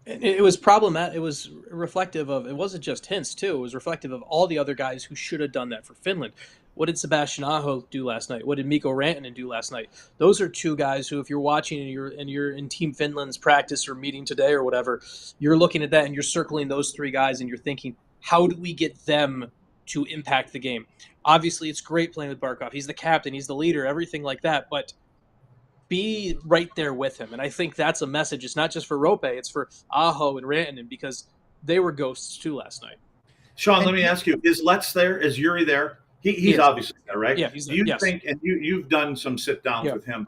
It was problematic. It was reflective of. It wasn't just Hintz too. It was reflective of all the other guys who should have done that for Finland. What did Sebastian Aho do last night? What did Mikko Rantanen do last night? Those are two guys who, if you're watching and you're in Team Finland's practice or meeting today or whatever, you're looking at that and you're circling those three guys and you're thinking, how do we get them to impact the game? Obviously, it's great playing with Barkov. He's the captain. He's the leader, everything like that. But be right there with him. And I think that's a message. It's not just for Roope. It's for Aho and Rantanen because they were ghosts too last night. Sean, let me ask you, is Let's there? Is Yuri there? He's obviously there, right? Yeah, he's there. Yes. Think, and you've done some sit-downs with him.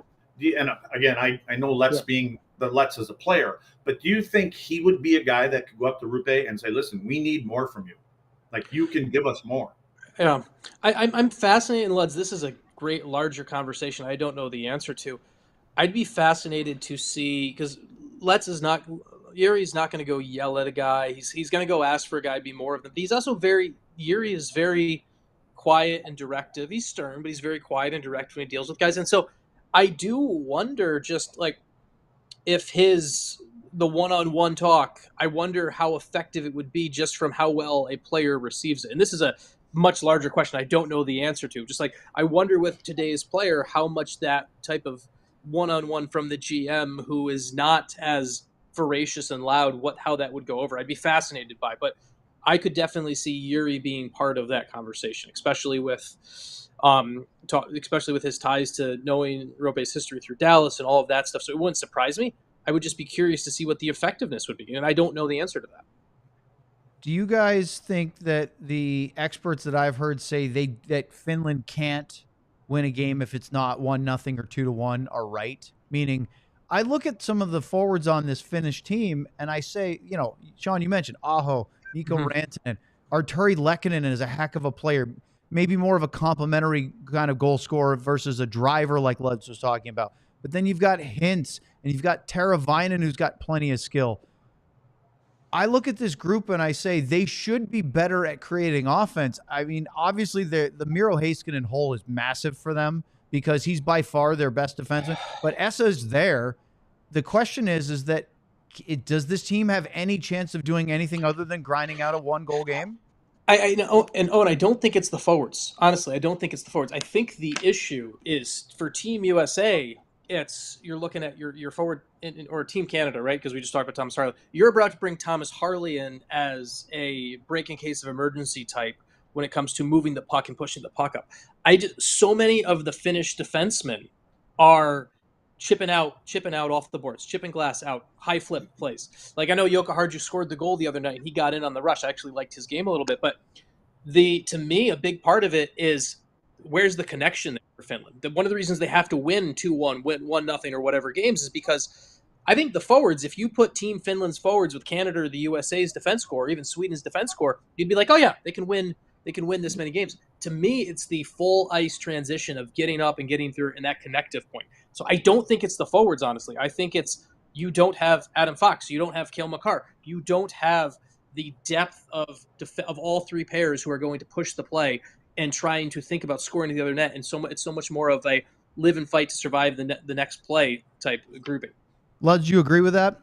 And again, I know Let's being the Let's as a player, but do you think he would be a guy that could go up to Roope and say, listen, we need more from you. Like, you can give us more. Yeah. I'm fascinated, Luds. This is a great, larger conversation I don't know the answer to. I'd be fascinated to see, because Yuri's not going to go yell at a guy. He's going to go ask for a guy to be more of them. He's also Yuri is very quiet and directive. He's stern, but he's very quiet and direct when he deals with guys. And so I do wonder just if the one-on-one talk, I wonder how effective it would be just from how well a player receives it. And this is a much larger question I don't know the answer to. Just I wonder with today's player how much that type of one-on-one from the GM who is not as voracious and loud, how that would go over. I'd be fascinated by, but I could definitely see Yuri being part of that conversation, especially with his ties to knowing Roope's history through Dallas and all of that stuff. So it wouldn't surprise me. I would just be curious to see what the effectiveness would be, and I don't know the answer to that. Do you guys think that the experts that I've heard say that Finland can't win a game if it's not 1-0 or 2-1 are right? Meaning, I look at some of the forwards on this Finnish team and I say, Sean, you mentioned Aho, Mikko Rantanen. Arturi Lehkonen is a heck of a player, maybe more of a complementary kind of goal scorer versus a driver like Lutz was talking about. But then you've got Hintz and you've got Teravainen, who's got plenty of skill. I look at this group and I say they should be better at creating offense. I mean, obviously the Miro Heiskanen hole is massive for them because he's by far their best defenseman. But Essa's there. The question is that does this team have any chance of doing anything other than grinding out a 1-goal game? I know, and I don't think it's the forwards. Honestly, I don't think it's the forwards. I think the issue is for Team USA. You're looking at your forward or Team Canada, right? Because we just talked about Thomas Harley. You're about to bring Thomas Harley in as a break in case of emergency type when it comes to moving the puck and pushing the puck up. So many of the Finnish defensemen are chipping out off the boards, chipping glass out, high flip plays. Like I know Jukka Harju scored the goal the other night and he got in on the rush. I actually liked his game a little bit, but to me a big part of it is where's the connection there for Finland? One of the reasons they have to win 2-1, win 1-0 or whatever games is because I think the forwards, if you put Team Finland's forwards with Canada or the USA's defense score, or even Sweden's defense score, you'd be like, oh yeah, they can win this many games. To me, it's the full ice transition of getting up and getting through and that connective point. So I don't think it's the forwards, honestly. I think it's you don't have Adam Fox, you don't have Cale Makar, you don't have the depth of all three pairs who are going to push the play and trying to think about scoring to the other net. And it's so much more of a live and fight to survive the next play type grouping. Lud, do you agree with that?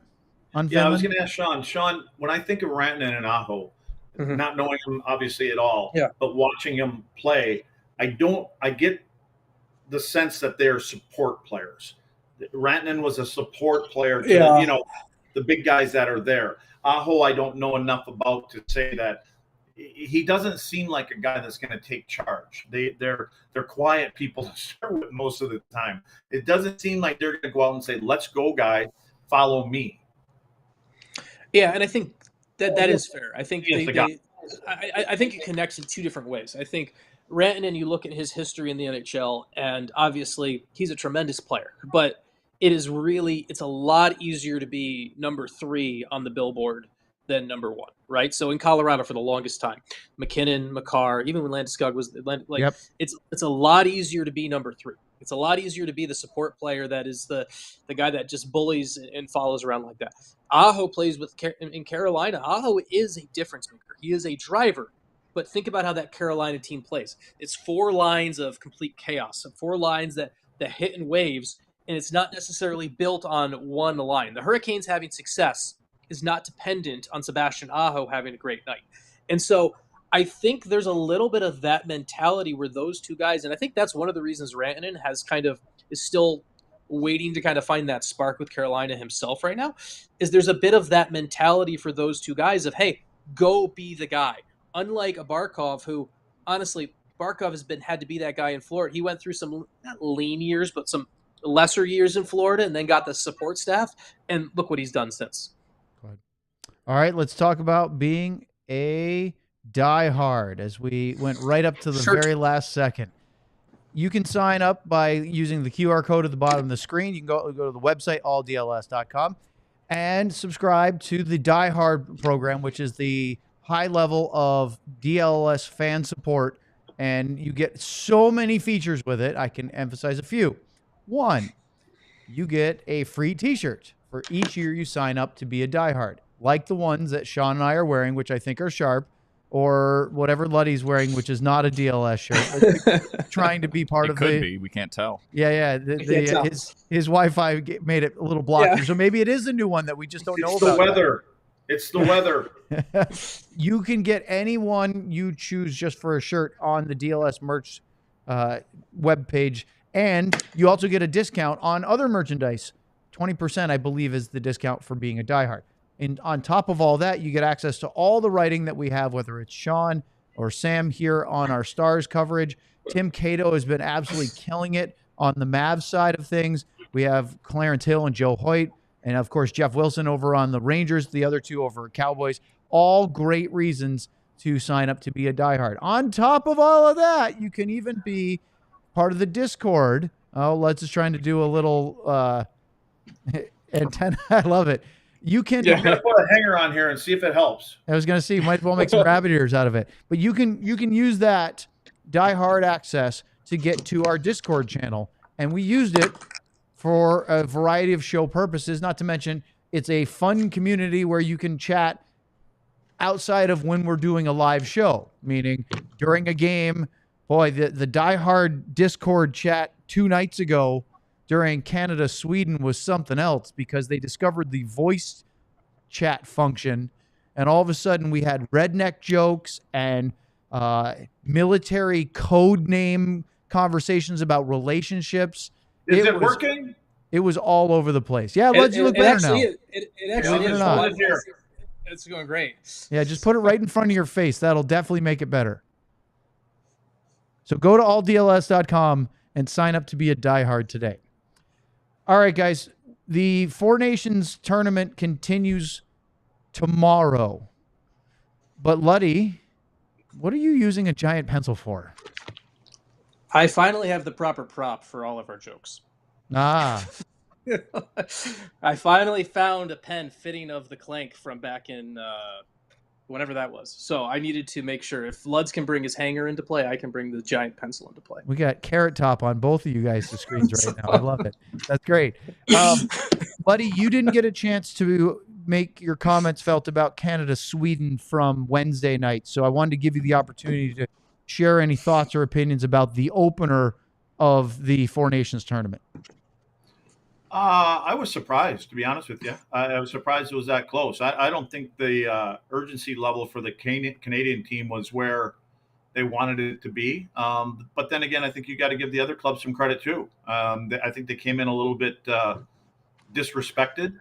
On Yeah, Finland? I was going to ask Sean. Sean, when I think of Rantanen and Aho, not knowing him obviously at all, but watching him play, I get the sense that they're support players. Rantanen was a support player to the big guys that are there. Aho, I don't know enough about to say that. He doesn't seem like a guy that's going to take charge. They're quiet people to start with most of the time. It doesn't seem like they're going to go out and say, "Let's go, guy, follow me." Yeah, and I think that is fair. I think I think it connects in two different ways. I think Rantanen, you look at his history in the NHL, and obviously he's a tremendous player, but it's a lot easier to be number 3 on the billboard than number 1, right? So in Colorado for the longest time, McKinnon, Makar, even when Landeskog was it's a lot easier to be number 3. It's a lot easier to be the support player that is the guy that just bullies and follows around like that. Aho plays in Carolina. Aho is a difference maker. He is a driver. But think about how that Carolina team plays. It's 4 lines of complete chaos, 4 lines that hit in waves, and it's not necessarily built on one line. The Hurricanes having success is not dependent on Sebastian Aho having a great night. And so I think there's a little bit of that mentality where those two guys, and I think that's one of the reasons Rantanen is still waiting to kind of find that spark with Carolina himself right now, is there's a bit of that mentality for those two guys of, hey, go be the guy. Unlike a Barkov, who, honestly, Barkov has had to be that guy in Florida. He went through some, not lean years, but some lesser years in Florida and then got the support staff, and look what he's done since. All right, let's talk about being a diehard as we went right up to the very last second. You can sign up by using the QR code at the bottom of the screen. You can go to the website, alldls.com, and subscribe to the diehard program, which is the high level of DLS fan support, and you get so many features with it. I can emphasize a few. 1, you get a free t-shirt for each year you sign up to be a diehard, like the ones that Sean and I are wearing, which I think are sharp, or whatever Luddy's wearing, which is not a DLS shirt. Trying to be part of Could be. We can't tell. Yeah. His Wi-Fi made it a little blocky, so maybe it is a new one that we just don't know about. It's the weather. You can get any one you choose just for a shirt on the DLS merch webpage, and you also get a discount on other merchandise. 20%, I believe, is the discount for being a diehard. And on top of all that, you get access to all the writing that we have, whether it's Sean or Sam here on our Stars coverage. Tim Cato has been absolutely killing it on the Mavs side of things. We have Clarence Hill and Joe Hoyt, and of course, Jeff Wilson over on the Rangers, the other two over at Cowboys. All great reasons to sign up to be a diehard. On top of all of that, you can even be part of the Discord. Oh, Let's is trying to do a little antenna. I love it. You can. Yeah. I'm gonna put a hanger on here and see if it helps. I was going to see. Might as well make some rabbit ears out of it. But you can use that Die Hard access to get to our Discord channel, and we used it for a variety of show purposes. Not to mention, it's a fun community where you can chat outside of when we're doing a live show. Meaning during a game. Boy, the Die Hard Discord chat 2 nights ago during Canada-Sweden was something else because they discovered the voice chat function, and all of a sudden we had redneck jokes and military code name conversations about relationships. Is it working? It was all over the place. Yeah, Luds, you look better now. It actually is. Not. It's going great. Yeah, just put it right in front of your face. That'll definitely make it better. So go to alldls.com and sign up to be a diehard today. All right, guys. The Four Nations tournament continues tomorrow. But Luddy, what are you using a giant pencil for? I finally have the proper prop for all of our jokes. Ah. I finally found a pen fitting of the Clank from back in whenever that was. So I needed to make sure if Luds can bring his hanger into play, I can bring the giant pencil into play. We got Carrot Top on both of you guys' screens right now. I love it. That's great. Buddy, you didn't get a chance to make your comments felt about Canada-Sweden from Wednesday night. So I wanted to give you the opportunity to share any thoughts or opinions about the opener of the Four Nations tournament. I was surprised, to be honest with you. I was surprised it was that close. I don't think the urgency level for the Canadian team was where they wanted it to be. But then again, I think you got to give the other clubs some credit too. I think they came in a little bit disrespected,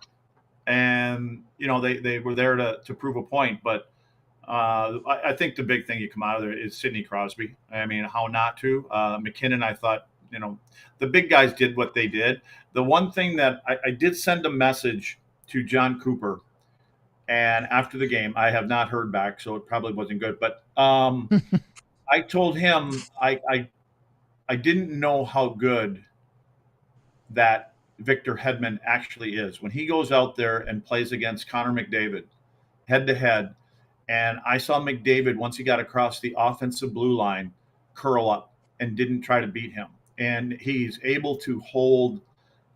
and they were there to prove a point. But I think the big thing you come out of there is Sidney Crosby. I mean, how not to? McKinnon, I thought, the big guys did what they did. The one thing that I did send a message to John Cooper, and after the game, I have not heard back, so it probably wasn't good. But I told him I didn't know how good that Victor Hedman actually is. When he goes out there and plays against Connor McDavid head-to-head, and I saw McDavid, once he got across the offensive blue line, curl up and didn't try to beat him. And he's able to hold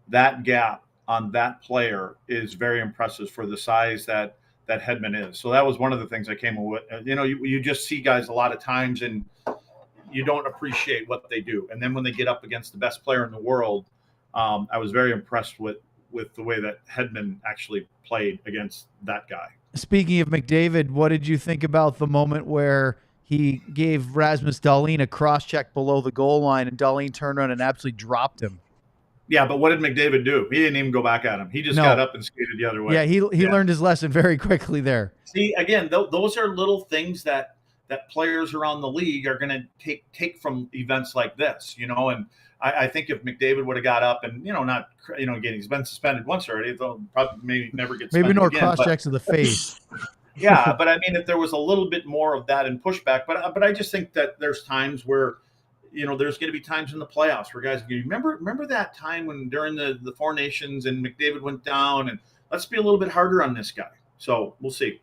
that gap on that player is very impressive for the size that Hedman is. So that was one of the things I came with. You just see guys a lot of times and you don't appreciate what they do. And then when they get up against the best player in the world, I was very impressed with the way that Hedman actually played against that guy. Speaking of McDavid, what did you think about the moment where he gave Rasmus Dahlin a cross-check below the goal line and Dahlin turned around and absolutely dropped him? Yeah, but what did McDavid do? He didn't even go back at him. He just got up and skated the other way. Yeah, he learned his lesson very quickly there. See, again, those are little things that players around the league are going to take from events like this, and I think if McDavid would have got up and, again, he's been suspended once already, they'll probably maybe never get suspended maybe no again, cross-checks to the face. Yeah, but I mean, if there was a little bit more of that in pushback, but I just think that there's times where, there's going to be times in the playoffs where guys, remember that time when during the Four Nations and McDavid went down, and let's be a little bit harder on this guy. So we'll see.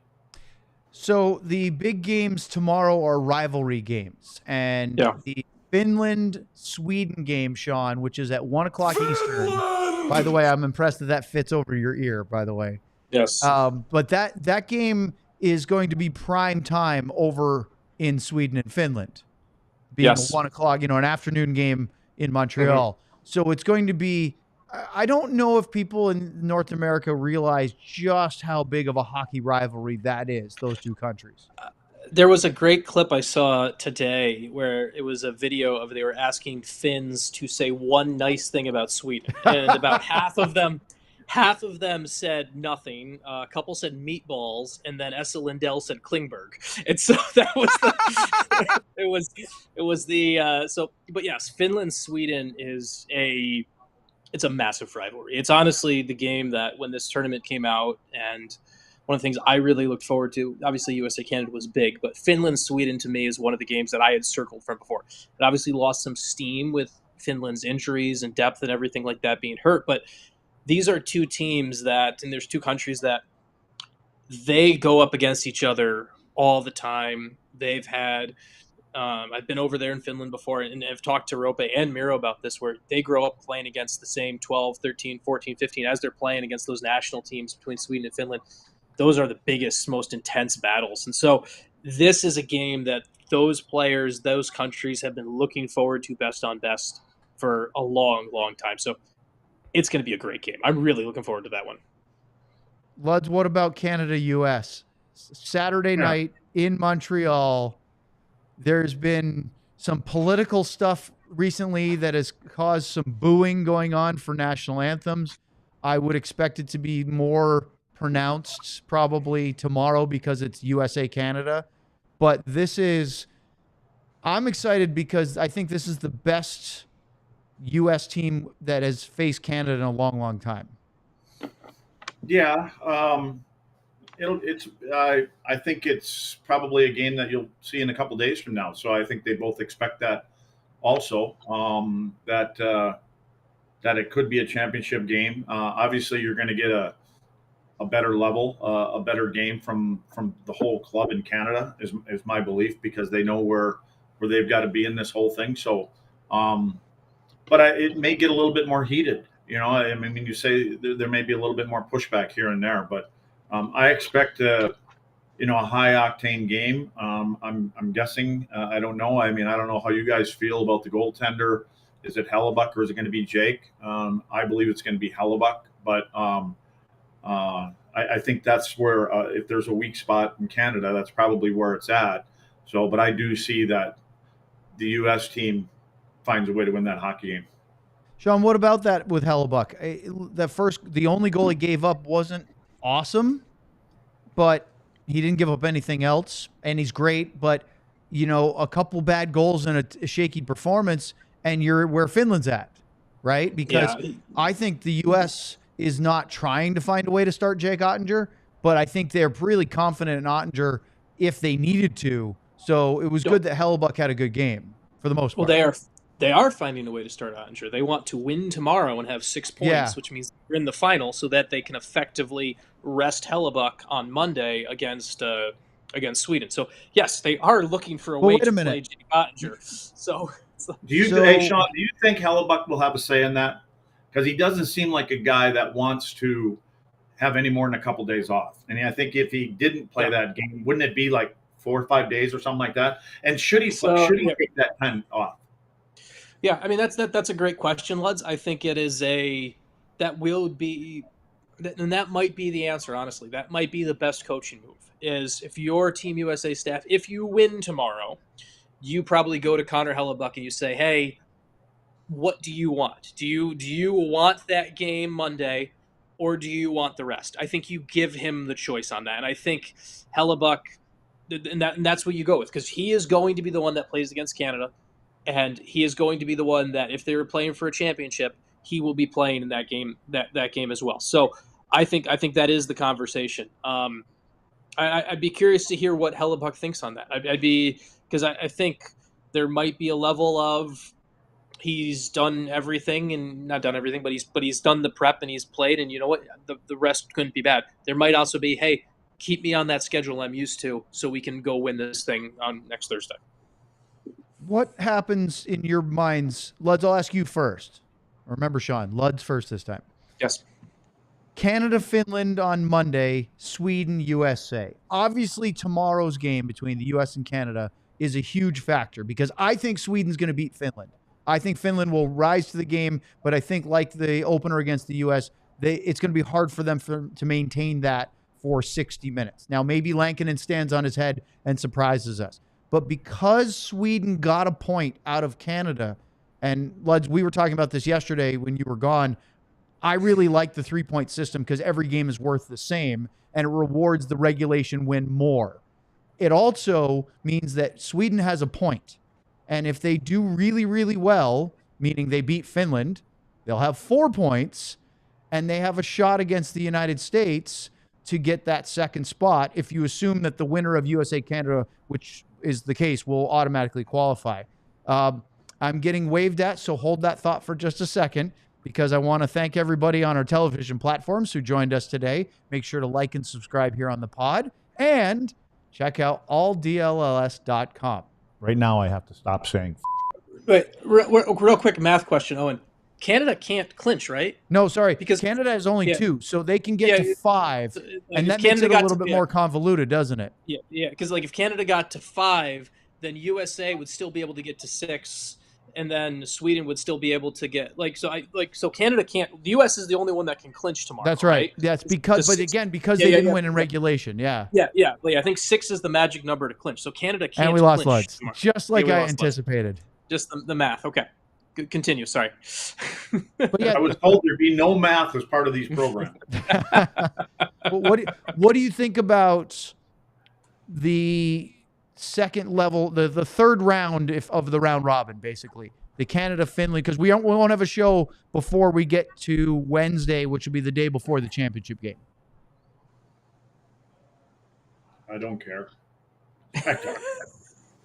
So the big games tomorrow are rivalry games, and the Finland-Sweden game, Sean, which is at 1:00 Eastern. By the way, I'm impressed that fits over your ear, by the way. Yes. But that game is going to be prime time over in Sweden and Finland, being 1:00, an afternoon game in Montreal. Mm-hmm. So it's going to be, I don't know if people in North America realize just how big of a hockey rivalry that is, those two countries. There was a great clip I saw today where it was a video of they were asking Finns to say one nice thing about Sweden, and about half of them said nothing. A couple said meatballs, and then Esa Lindell said Klingberg. And so that was but yes, Finland Sweden is it's a massive rivalry. It's honestly the game that when this tournament came out, and one of the things I really looked forward to, obviously USA Canada was big, but Finland Sweden to me is one of the games that I had circled from before. It obviously lost some steam with Finland's injuries and depth and everything like that being hurt, but these are two teams and there's two countries that they go up against each other all the time. They've had I've been over there in Finland before, and I've talked to Rope and Miro about this, where they grow up playing against the same 12, 13, 14, 15 as they're playing against those national teams between Sweden and Finland. Those are the biggest, most intense battles. And so this is a game that those players, those countries have been looking forward to best on best for a long, long time. So it's going to be a great game. I'm really looking forward to that one. Luds, what about Canada-US? Saturday night in Montreal. There's been some political stuff recently that has caused some booing going on for national anthems. I would expect it to be more pronounced probably tomorrow because it's USA-Canada. But I'm excited because I think this is the best U.S. team that has faced Canada in a long, long time. Yeah. I think it's probably a game that you'll see in a couple days from now. So I think they both expect that also, that it could be a championship game. Obviously, you're going to get a better level, a better game from the whole club in Canada is my belief, because they know where they've got to be in this whole thing. So, but it may get a little bit more heated. I mean, you say there may be a little bit more pushback here and there, but I expect a high octane game. I'm guessing. I don't know. I mean, I don't know how you guys feel about the goaltender. Is it Hellebuck or is it going to be Jake? I believe it's going to be Hellebuck, but I think that's where if there's a weak spot in Canada, that's probably where it's at. So, but I do see that the U.S. team finds a way to win that hockey game. Sean, what about that with Hellebuck? The only goal he gave up wasn't awesome, but he didn't give up anything else, and he's great. But a couple bad goals and a shaky performance, and you're where Finland's at, right? Because I think the U.S. is not trying to find a way to start Jake Ottinger, but I think they're really confident in Ottinger if they needed to. So it was good that Hellebuck had a good game for the most part. Well, they are finding a way to start Ottinger. They want to win tomorrow and have 6 points, which means they're in the final, so that they can effectively rest Hellebuck on Monday against Sweden. So yes, they are looking for a way to play Jake Ottinger. So hey Sean, do you think Hellebuck will have a say in that? Because he doesn't seem like a guy that wants to have any more than a couple days off. And I think if he didn't play that game, wouldn't it be like 4 or 5 days or something like that? And should he take that time off? Yeah, I mean that's a great question, Luds. I think it is that might be the answer. Honestly, that might be the best coaching move. Is if your Team USA staff, if you win tomorrow, you probably go to Connor Hellebuck and you say, "Hey, what do you want? Do you want that game Monday, or do you want the rest?" I think you give him the choice on that, and I think Hellebuck, and that's what you go with, because he is going to be the one that plays against Canada. And he is going to be the one that, if they were playing for a championship, he will be playing in that game, that game as well. So I think that is the conversation. I'd be curious to hear what Hellebuck thinks on that. Because I think there might be a level of he's done everything, and not done everything, but he's done the prep and he's played, and you know what, the rest couldn't be bad. There might also be, hey, keep me on that schedule I'm used to, so we can go win this thing on next Thursday. What happens in your minds? Luds, I'll ask you first. Remember, Sean, Luds first this time. Yes. Canada, Finland on Monday, Sweden, USA. Obviously, tomorrow's game between the U.S. and Canada is a huge factor, because I think Sweden's going to beat Finland. I think Finland will rise to the game, but I think, like the opener against the U.S., it's going to be hard for them to maintain that for 60 minutes. Now, maybe Lankinen stands on his head and surprises us. But because Sweden got a point out of Canada, and Luds, we were talking about this yesterday when you were gone, I really like the 3-point system because every game is worth the same, and it rewards the regulation win more. It also means that Sweden has a point. And if they do really, really well, meaning they beat Finland, they'll have 4 points, and they have a shot against the United States to get that second spot if you assume that the winner of USA-Canada, which is the case, will automatically qualify. I'm getting waved at, so hold that thought for just a second. because I want to thank everybody on our television platforms who joined us today. Make sure to like and subscribe here on the pod, and check out alldls.com. Right now, I have to stop saying. Wait, real quick math question, Owen. Canada can't clinch, right? No, sorry, Because Canada has only yeah. 2, so they can get to 5, and that makes it a little bit more convoluted, doesn't it? Yeah, because like if Canada got to 5, then USA would still be able to get to 6, and then Sweden would still be able to get so Canada can't. The US is the only one that can clinch tomorrow. That's right. That's because, but again, because they didn't win in regulation. Yeah. Yeah. I think 6 is the magic number to clinch. So Canada can't. And we lost clinch Luds, tomorrow. just like I anticipated. Just the math. Okay. Continue. Sorry. But yeah, I was told there'd be no math as part of these programs. what do you think about the second level, the third round of the round robin, basically the Canada-Finland, because we won't have a show before we get to Wednesday, which will be the day before the championship game. I don't care.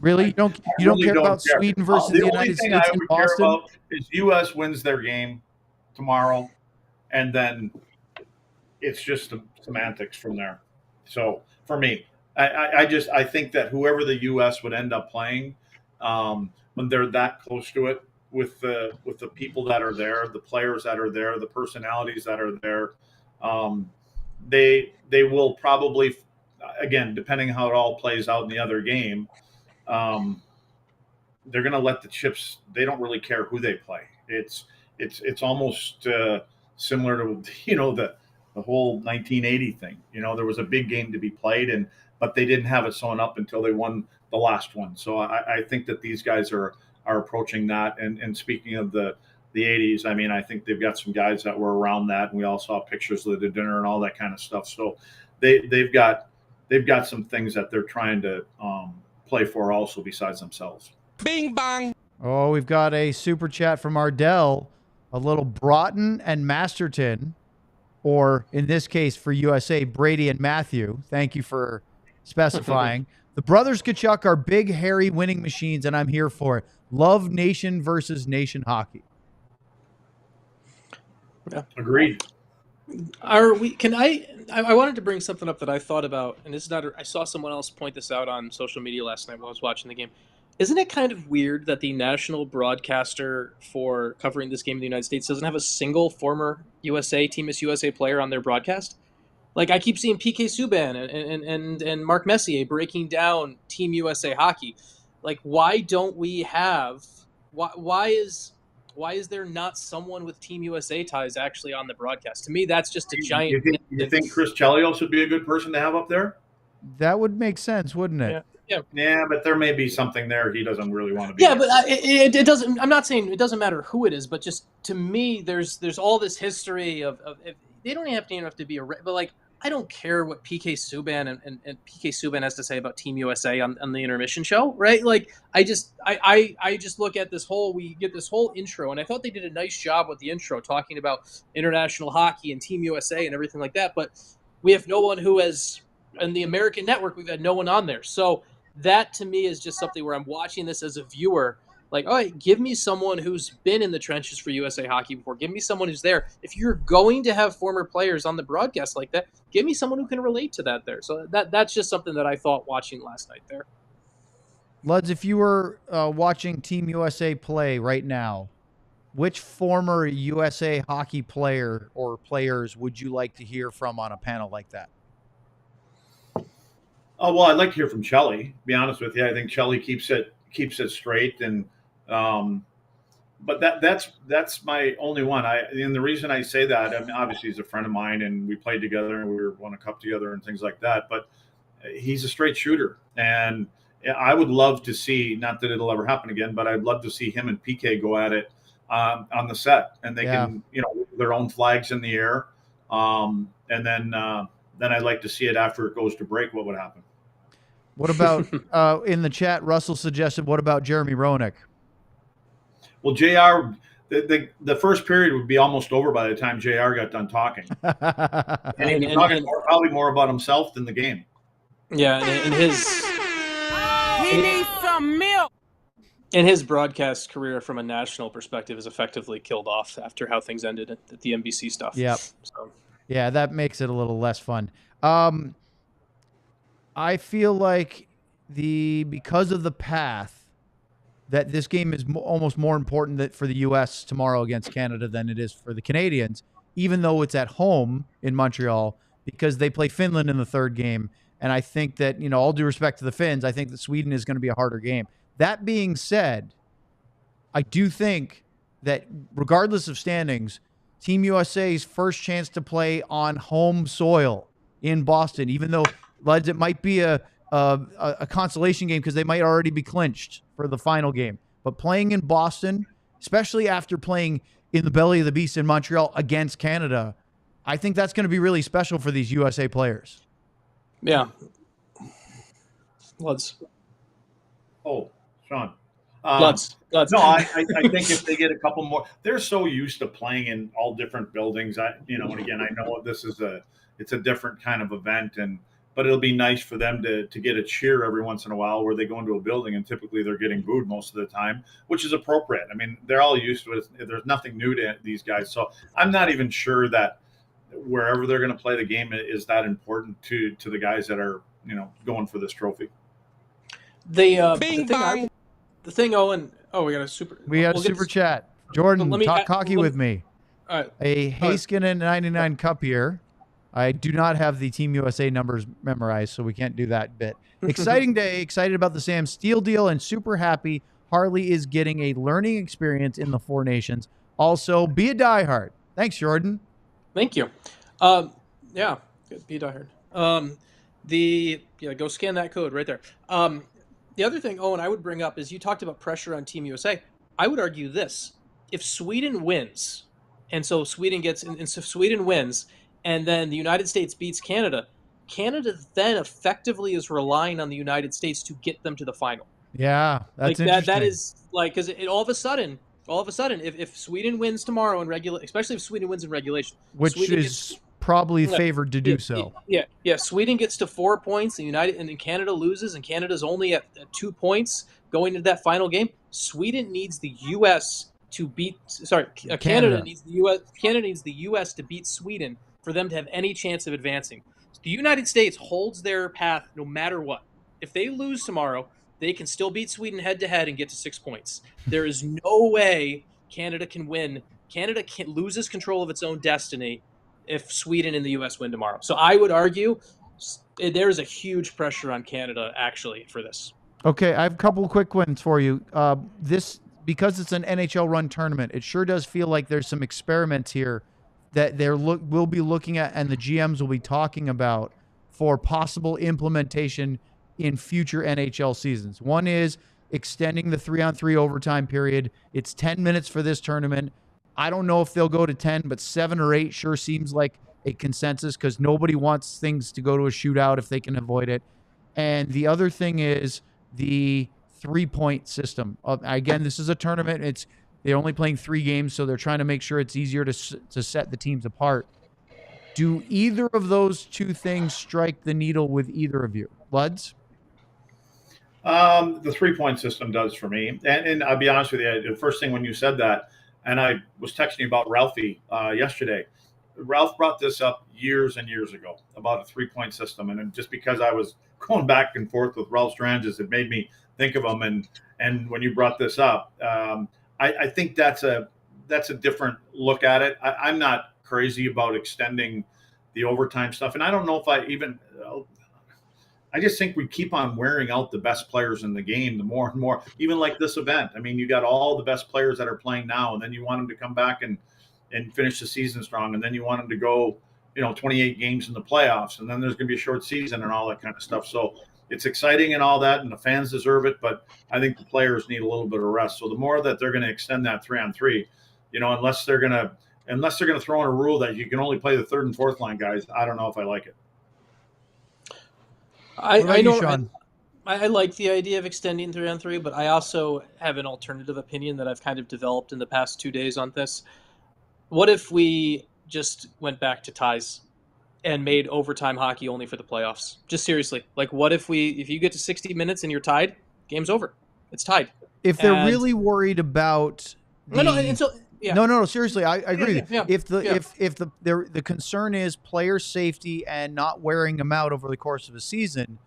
Really? You don't care about Sweden versus the United States in Boston? The only thing I would care about is U.S. wins their game tomorrow, and then it's just the semantics from there. So for me, I think that whoever the U.S. would end up playing, when they're that close to it, with the people that are there, the players that are there, the personalities that are there, they will probably, again, depending how it all plays out in the other game, they're going to let the chips. They don't really care who they play. It's almost similar to the whole 1980 thing. There was a big game to be played, but they didn't have it sewn up until they won the last one. So I think that these guys are approaching that. And speaking of the 80s, I mean, I think they've got some guys that were around that, and we all saw pictures of the dinner and all that kind of stuff. So they've got some things that they're trying to play for also besides themselves. Bing bang. Oh, we've got a super chat from Ardell, a little Broughton and Masterton, or in this case for USA, Brady and Matthew. Thank you for specifying. The brothers Kachuk are big, hairy winning machines, and I'm here for it. Love nation versus nation hockey. Yeah. Agreed. Are we? Can I wanted to bring something up that I thought about, and it's not. I saw someone else point this out on social media last night while I was watching the game. Isn't it kind of weird that the national broadcaster for covering this game in the United States doesn't have a single former Team USA player on their broadcast? Like, I keep seeing PK Subban and Mark Messier breaking down Team USA hockey. Like, why don't we have? Why is there not someone with Team USA ties actually on the broadcast? To me, that's just a giant. You think Chris Chelios would be a good person to have up there? That would make sense, wouldn't it? Yeah, but there may be something there he doesn't really want to be. Yeah, but it doesn't. I'm not saying it doesn't matter who it is, but just to me, there's all this history of they don't even have to be but like, I don't care what PK Subban and PK Subban has to say about Team USA on the intermission show, right? Like, I just look at we get this whole intro, and I thought they did a nice job with the intro talking about international hockey and Team USA and everything like that. But we have no one who has, in the American network, we've had no one on there. So that to me is just something where I'm watching this as a viewer. Like, all right, give me someone who's been in the trenches for USA Hockey before. Give me someone who's there. If you're going to have former players on the broadcast like that, give me someone who can relate to that there. So that's just something that I thought watching last night there. Luds, if you were watching Team USA play right now, which former USA Hockey player or players would you like to hear from on a panel like that? Oh, well, I'd like to hear from Chelly, to be honest with you. I think Chelly keeps it straight, and but that's my only one. And the reason I say that, I mean, obviously he's a friend of mine, and we played together, and we won a cup together, and things like that. But he's a straight shooter, and I would love to see, not that it'll ever happen again, but I'd love to see him and PK go at it on the set, and they can, their own flags in the air, and then I'd like to see it after it goes to break. What would happen? What about in the chat? Russell suggested, what about Jeremy Roenick? Well, JR, the first period would be almost over by the time JR got done talking. And he was talking probably more about himself than the game. Yeah, and his... He needs some milk. And his broadcast career from a national perspective is effectively killed off after how things ended at the NBC stuff. Yep. So. Yeah, that makes it a little less fun. I feel like because of the path, that this game is almost more important for the U.S. tomorrow against Canada than it is for the Canadians, even though it's at home in Montreal, because they play Finland in the third game. And I think that, all due respect to the Finns, I think that Sweden is going to be a harder game. That being said, I do think that regardless of standings, Team USA's first chance to play on home soil in Boston, even though, lads, it might be a consolation game because they might already be clinched for the final game. But playing in Boston, especially after playing in the belly of the beast in Montreal against Canada, I think that's going to be really special for these USA players. Yeah. Let's. Oh, Sean. Let's. No, I think if they get a couple more, they're so used to playing in all different buildings. And again, I know this is it's a different kind of event, but it'll be nice for them to get a cheer every once in a while where they go into a building and typically they're getting booed most of the time, which is appropriate. I mean, they're all used to it. There's nothing new to these guys. So I'm not even sure that wherever they're going to play the game is that important to the guys that are, going for this trophy. The thing, Owen. Oh, we got a super chat. Jordan, talk hockey with me. All right. A Heiskanen 99 cup here. I do not have the Team USA numbers memorized, so we can't do that bit. Exciting day. Excited about the Sam Steele deal and super happy Harley is getting a learning experience in the Four Nations. Also, be a diehard. Thanks, Jordan. Thank you. Yeah, good. Be a diehard. Go scan that code right there. The other thing, Owen, I would bring up is you talked about pressure on Team USA. I would argue this: if Sweden wins, and so Sweden wins, and then the United States beats Canada, Canada then effectively is relying on the United States to get them to the final. Yeah, that's interesting. That is because all of a sudden, if Sweden wins tomorrow especially if Sweden wins in regulation, which is probably favored to do so. Yeah. Sweden gets to 4 points, and Canada loses, and Canada's only at 2 points going into that final game. Sweden needs the U.S. to beat. Canada needs the U.S. Canada needs the U.S. to beat Sweden for them to have any chance of advancing. The United States holds their path no matter what. If they lose tomorrow, they can still beat Sweden head-to-head and get to 6 points. There is no way Canada can win. Canada loses control of its own destiny if Sweden and the U.S. win tomorrow. So I would argue there's a huge pressure on Canada, actually, for this. Okay, I have a couple of quick ones for you. Because it's an NHL-run tournament, it sure does feel like there's some experiments here that we'll be looking at and the GMs will be talking about for possible implementation in future NHL seasons. One is extending the 3-on-3 overtime period. It's 10 minutes for this tournament. I don't know if they'll go to 10, but 7 or 8 sure seems like a consensus because nobody wants things to go to a shootout if they can avoid it. And the other thing is the 3-point system. Again, this is a tournament. They're only playing 3 games, so they're trying to make sure it's easier to set the teams apart. Do either of those two things strike the needle with either of you? Luds? The 3-point system does for me. And I'll be honest with you, the first thing when you said that, and I was texting you about Ralphie yesterday. Ralph brought this up years and years ago about a 3-point system. And just because I was going back and forth with Ralph Stranges, it made me think of him. And when you brought this up, I think that's a different look at it. I'm not crazy about extending the overtime stuff. And I don't know if I just think we keep on wearing out the best players in the game the more and more, even like this event. I mean, you got all the best players that are playing now, and then you want them to come back and finish the season strong. And then you want them to go, 28 games in the playoffs. And then there's going to be a short season and all that kind of stuff. So it's exciting and all that, and the fans deserve it. But I think the players need a little bit of rest. So the more that they're going to extend that 3-on-3, unless they're going to throw in a rule that you can only play the third and fourth line guys, I don't know if I like it. I like the idea of extending 3-on-3, but I also have an alternative opinion that I've kind of developed in the past 2 days on this. What if we just went back to ties and made overtime hockey only for the playoffs? Just seriously, what if you get to 60 minutes and you're tied, game's over. It's tied. If they're And- really worried about No, seriously, I agree with you. Yeah. If the concern is player safety and not wearing them out over the course of a season,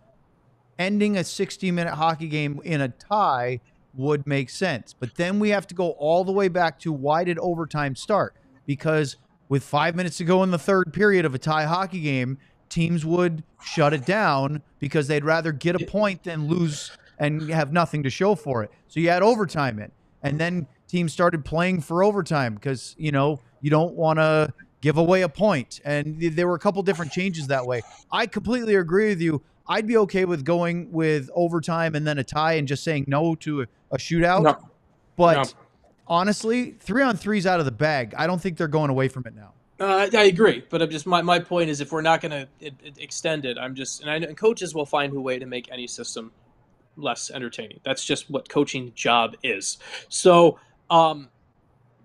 ending a 60-minute hockey game in a tie would make sense. But then we have to go all the way back to why did overtime start? Because with 5 minutes to go in the third period of a tie hockey game, teams would shut it down because they'd rather get a point than lose and have nothing to show for it. So you had overtime in. And then teams started playing for overtime because, you don't want to give away a point. And there were a couple different changes that way. I completely agree with you. I'd be okay with going with overtime and then a tie and just saying no to a shootout. No. But honestly, 3-on-3's out of the bag. I don't think they're going away from it now. I agree, but I'm just my point is if we're not going to extend it, and coaches will find a way to make any system less entertaining. That's just what coaching job is. So,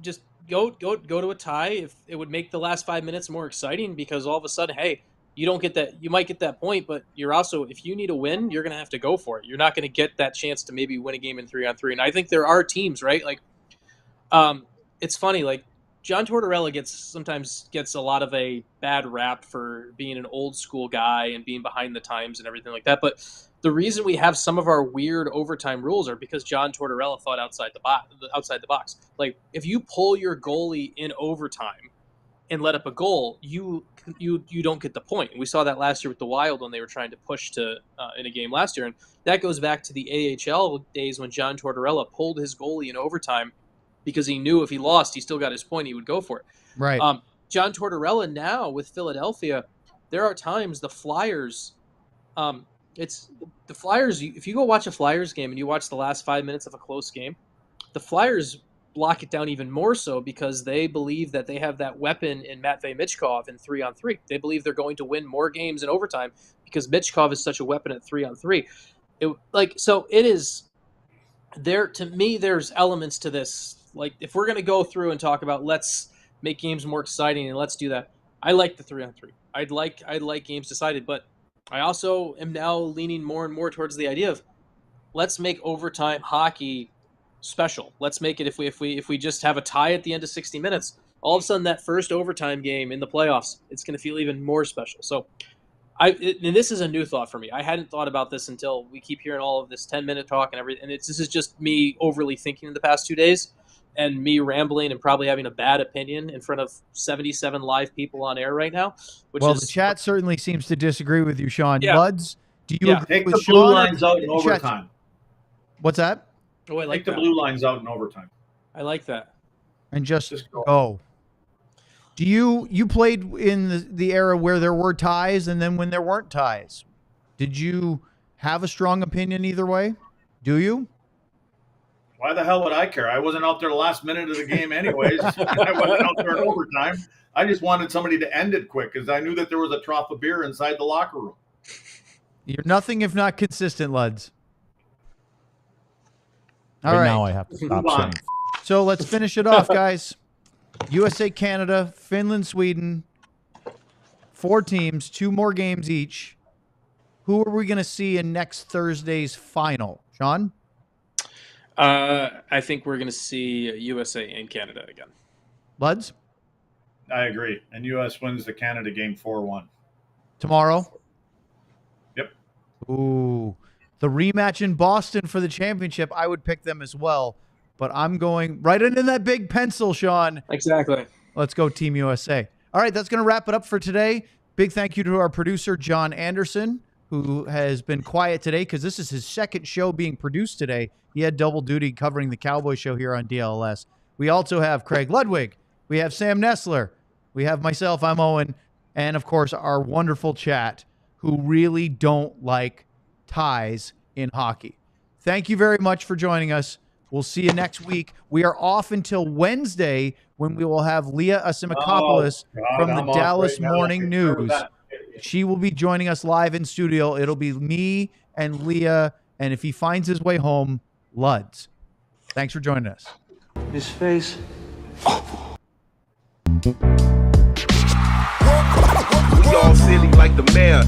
just go to a tie. If it would make the last 5 minutes more exciting, because all of a sudden, hey, you don't get that. You might get that point, but you're also, if you need a win, you're going to have to go for it. You're not going to get that chance to maybe win a game in 3-on-3. And I think there are teams, right? Like, it's funny, like, John Tortorella sometimes gets a lot of a bad rap for being an old school guy and being behind the times and everything like that. But the reason we have some of our weird overtime rules are because John Tortorella thought outside the box. Like, if you pull your goalie in overtime and let up a goal, you don't get the point. And we saw that last year with the Wild when they were trying to push to in a game last year. And that goes back to the AHL days when John Tortorella pulled his goalie in overtime because he knew if he lost, he still got his point. He would go for it. Right. John Tortorella now with Philadelphia, there are times the Flyers, if you go watch a Flyers game and you watch the last 5 minutes of a close game, the Flyers lock it down even more so because they believe that they have that weapon in Matvei Michkov in 3-on-3. They believe they're going to win more games in overtime because Michkov is such a weapon at 3-on-3. It is there. To me, there's elements to this. Like, if we're going to go through and talk about let's make games more exciting and let's do that, I like the 3-on-3. I'd like games decided, but I also am now leaning more and more towards the idea of let's make overtime hockey special. Let's make it if we just have a tie at the end of 60 minutes, all of a sudden that first overtime game in the playoffs, it's going to feel even more special. So and this is a new thought for me. I hadn't thought about this until we keep hearing all of this 10-minute talk and everything. And this is just me overly thinking in the past 2 days and me rambling and probably having a bad opinion in front of 77 live people on air right now. The chat certainly seems to disagree with you, Sean. Yeah. Luds, do you agree Take with the Sean? blue lines out in overtime. What's that? Oh, I like Take the that. blue lines out in overtime. I like that. And just go. go. Do you played in the era where there were ties and then when there weren't ties? Did you have a strong opinion either way? Do you? Why the hell would I care? I wasn't out there the last minute of the game anyways. I wasn't out there in overtime. I just wanted somebody to end it quick because I knew that there was a trough of beer inside the locker room. You're nothing if not consistent, Luds. All Right right. now I have to stop saying. So let's finish it off, guys. USA, Canada, Finland, Sweden. 4 teams, 2 more games each. Who are we going to see in next Thursday's final? Sean? I think we're going to see USA and Canada again. Luds? I agree. And U.S. wins the Canada game 4-1. Tomorrow? Yep. Ooh. The rematch in Boston for the championship, I would pick them as well. But I'm going right into that big pencil, Sean. Exactly. Let's go Team USA. All right, that's going to wrap it up for today. Big thank you to our producer, John Anderson, who has been quiet today because this is his second show being produced today. He had double duty covering the Cowboy Show here on DLS. We also have Craig Ludwig. We have Sam Nessler. We have myself, I'm Owen. And, of course, our wonderful chat who really don't like ties in hockey. Thank you very much for joining us. We'll see you next week. We are off until Wednesday when we will have Leah Asimakopoulos from the Dallas Morning News. She will be joining us live in studio. It'll be me and Leah, and if he finds his way home, Luds. Thanks for joining us. His face. We all silly like the mayor.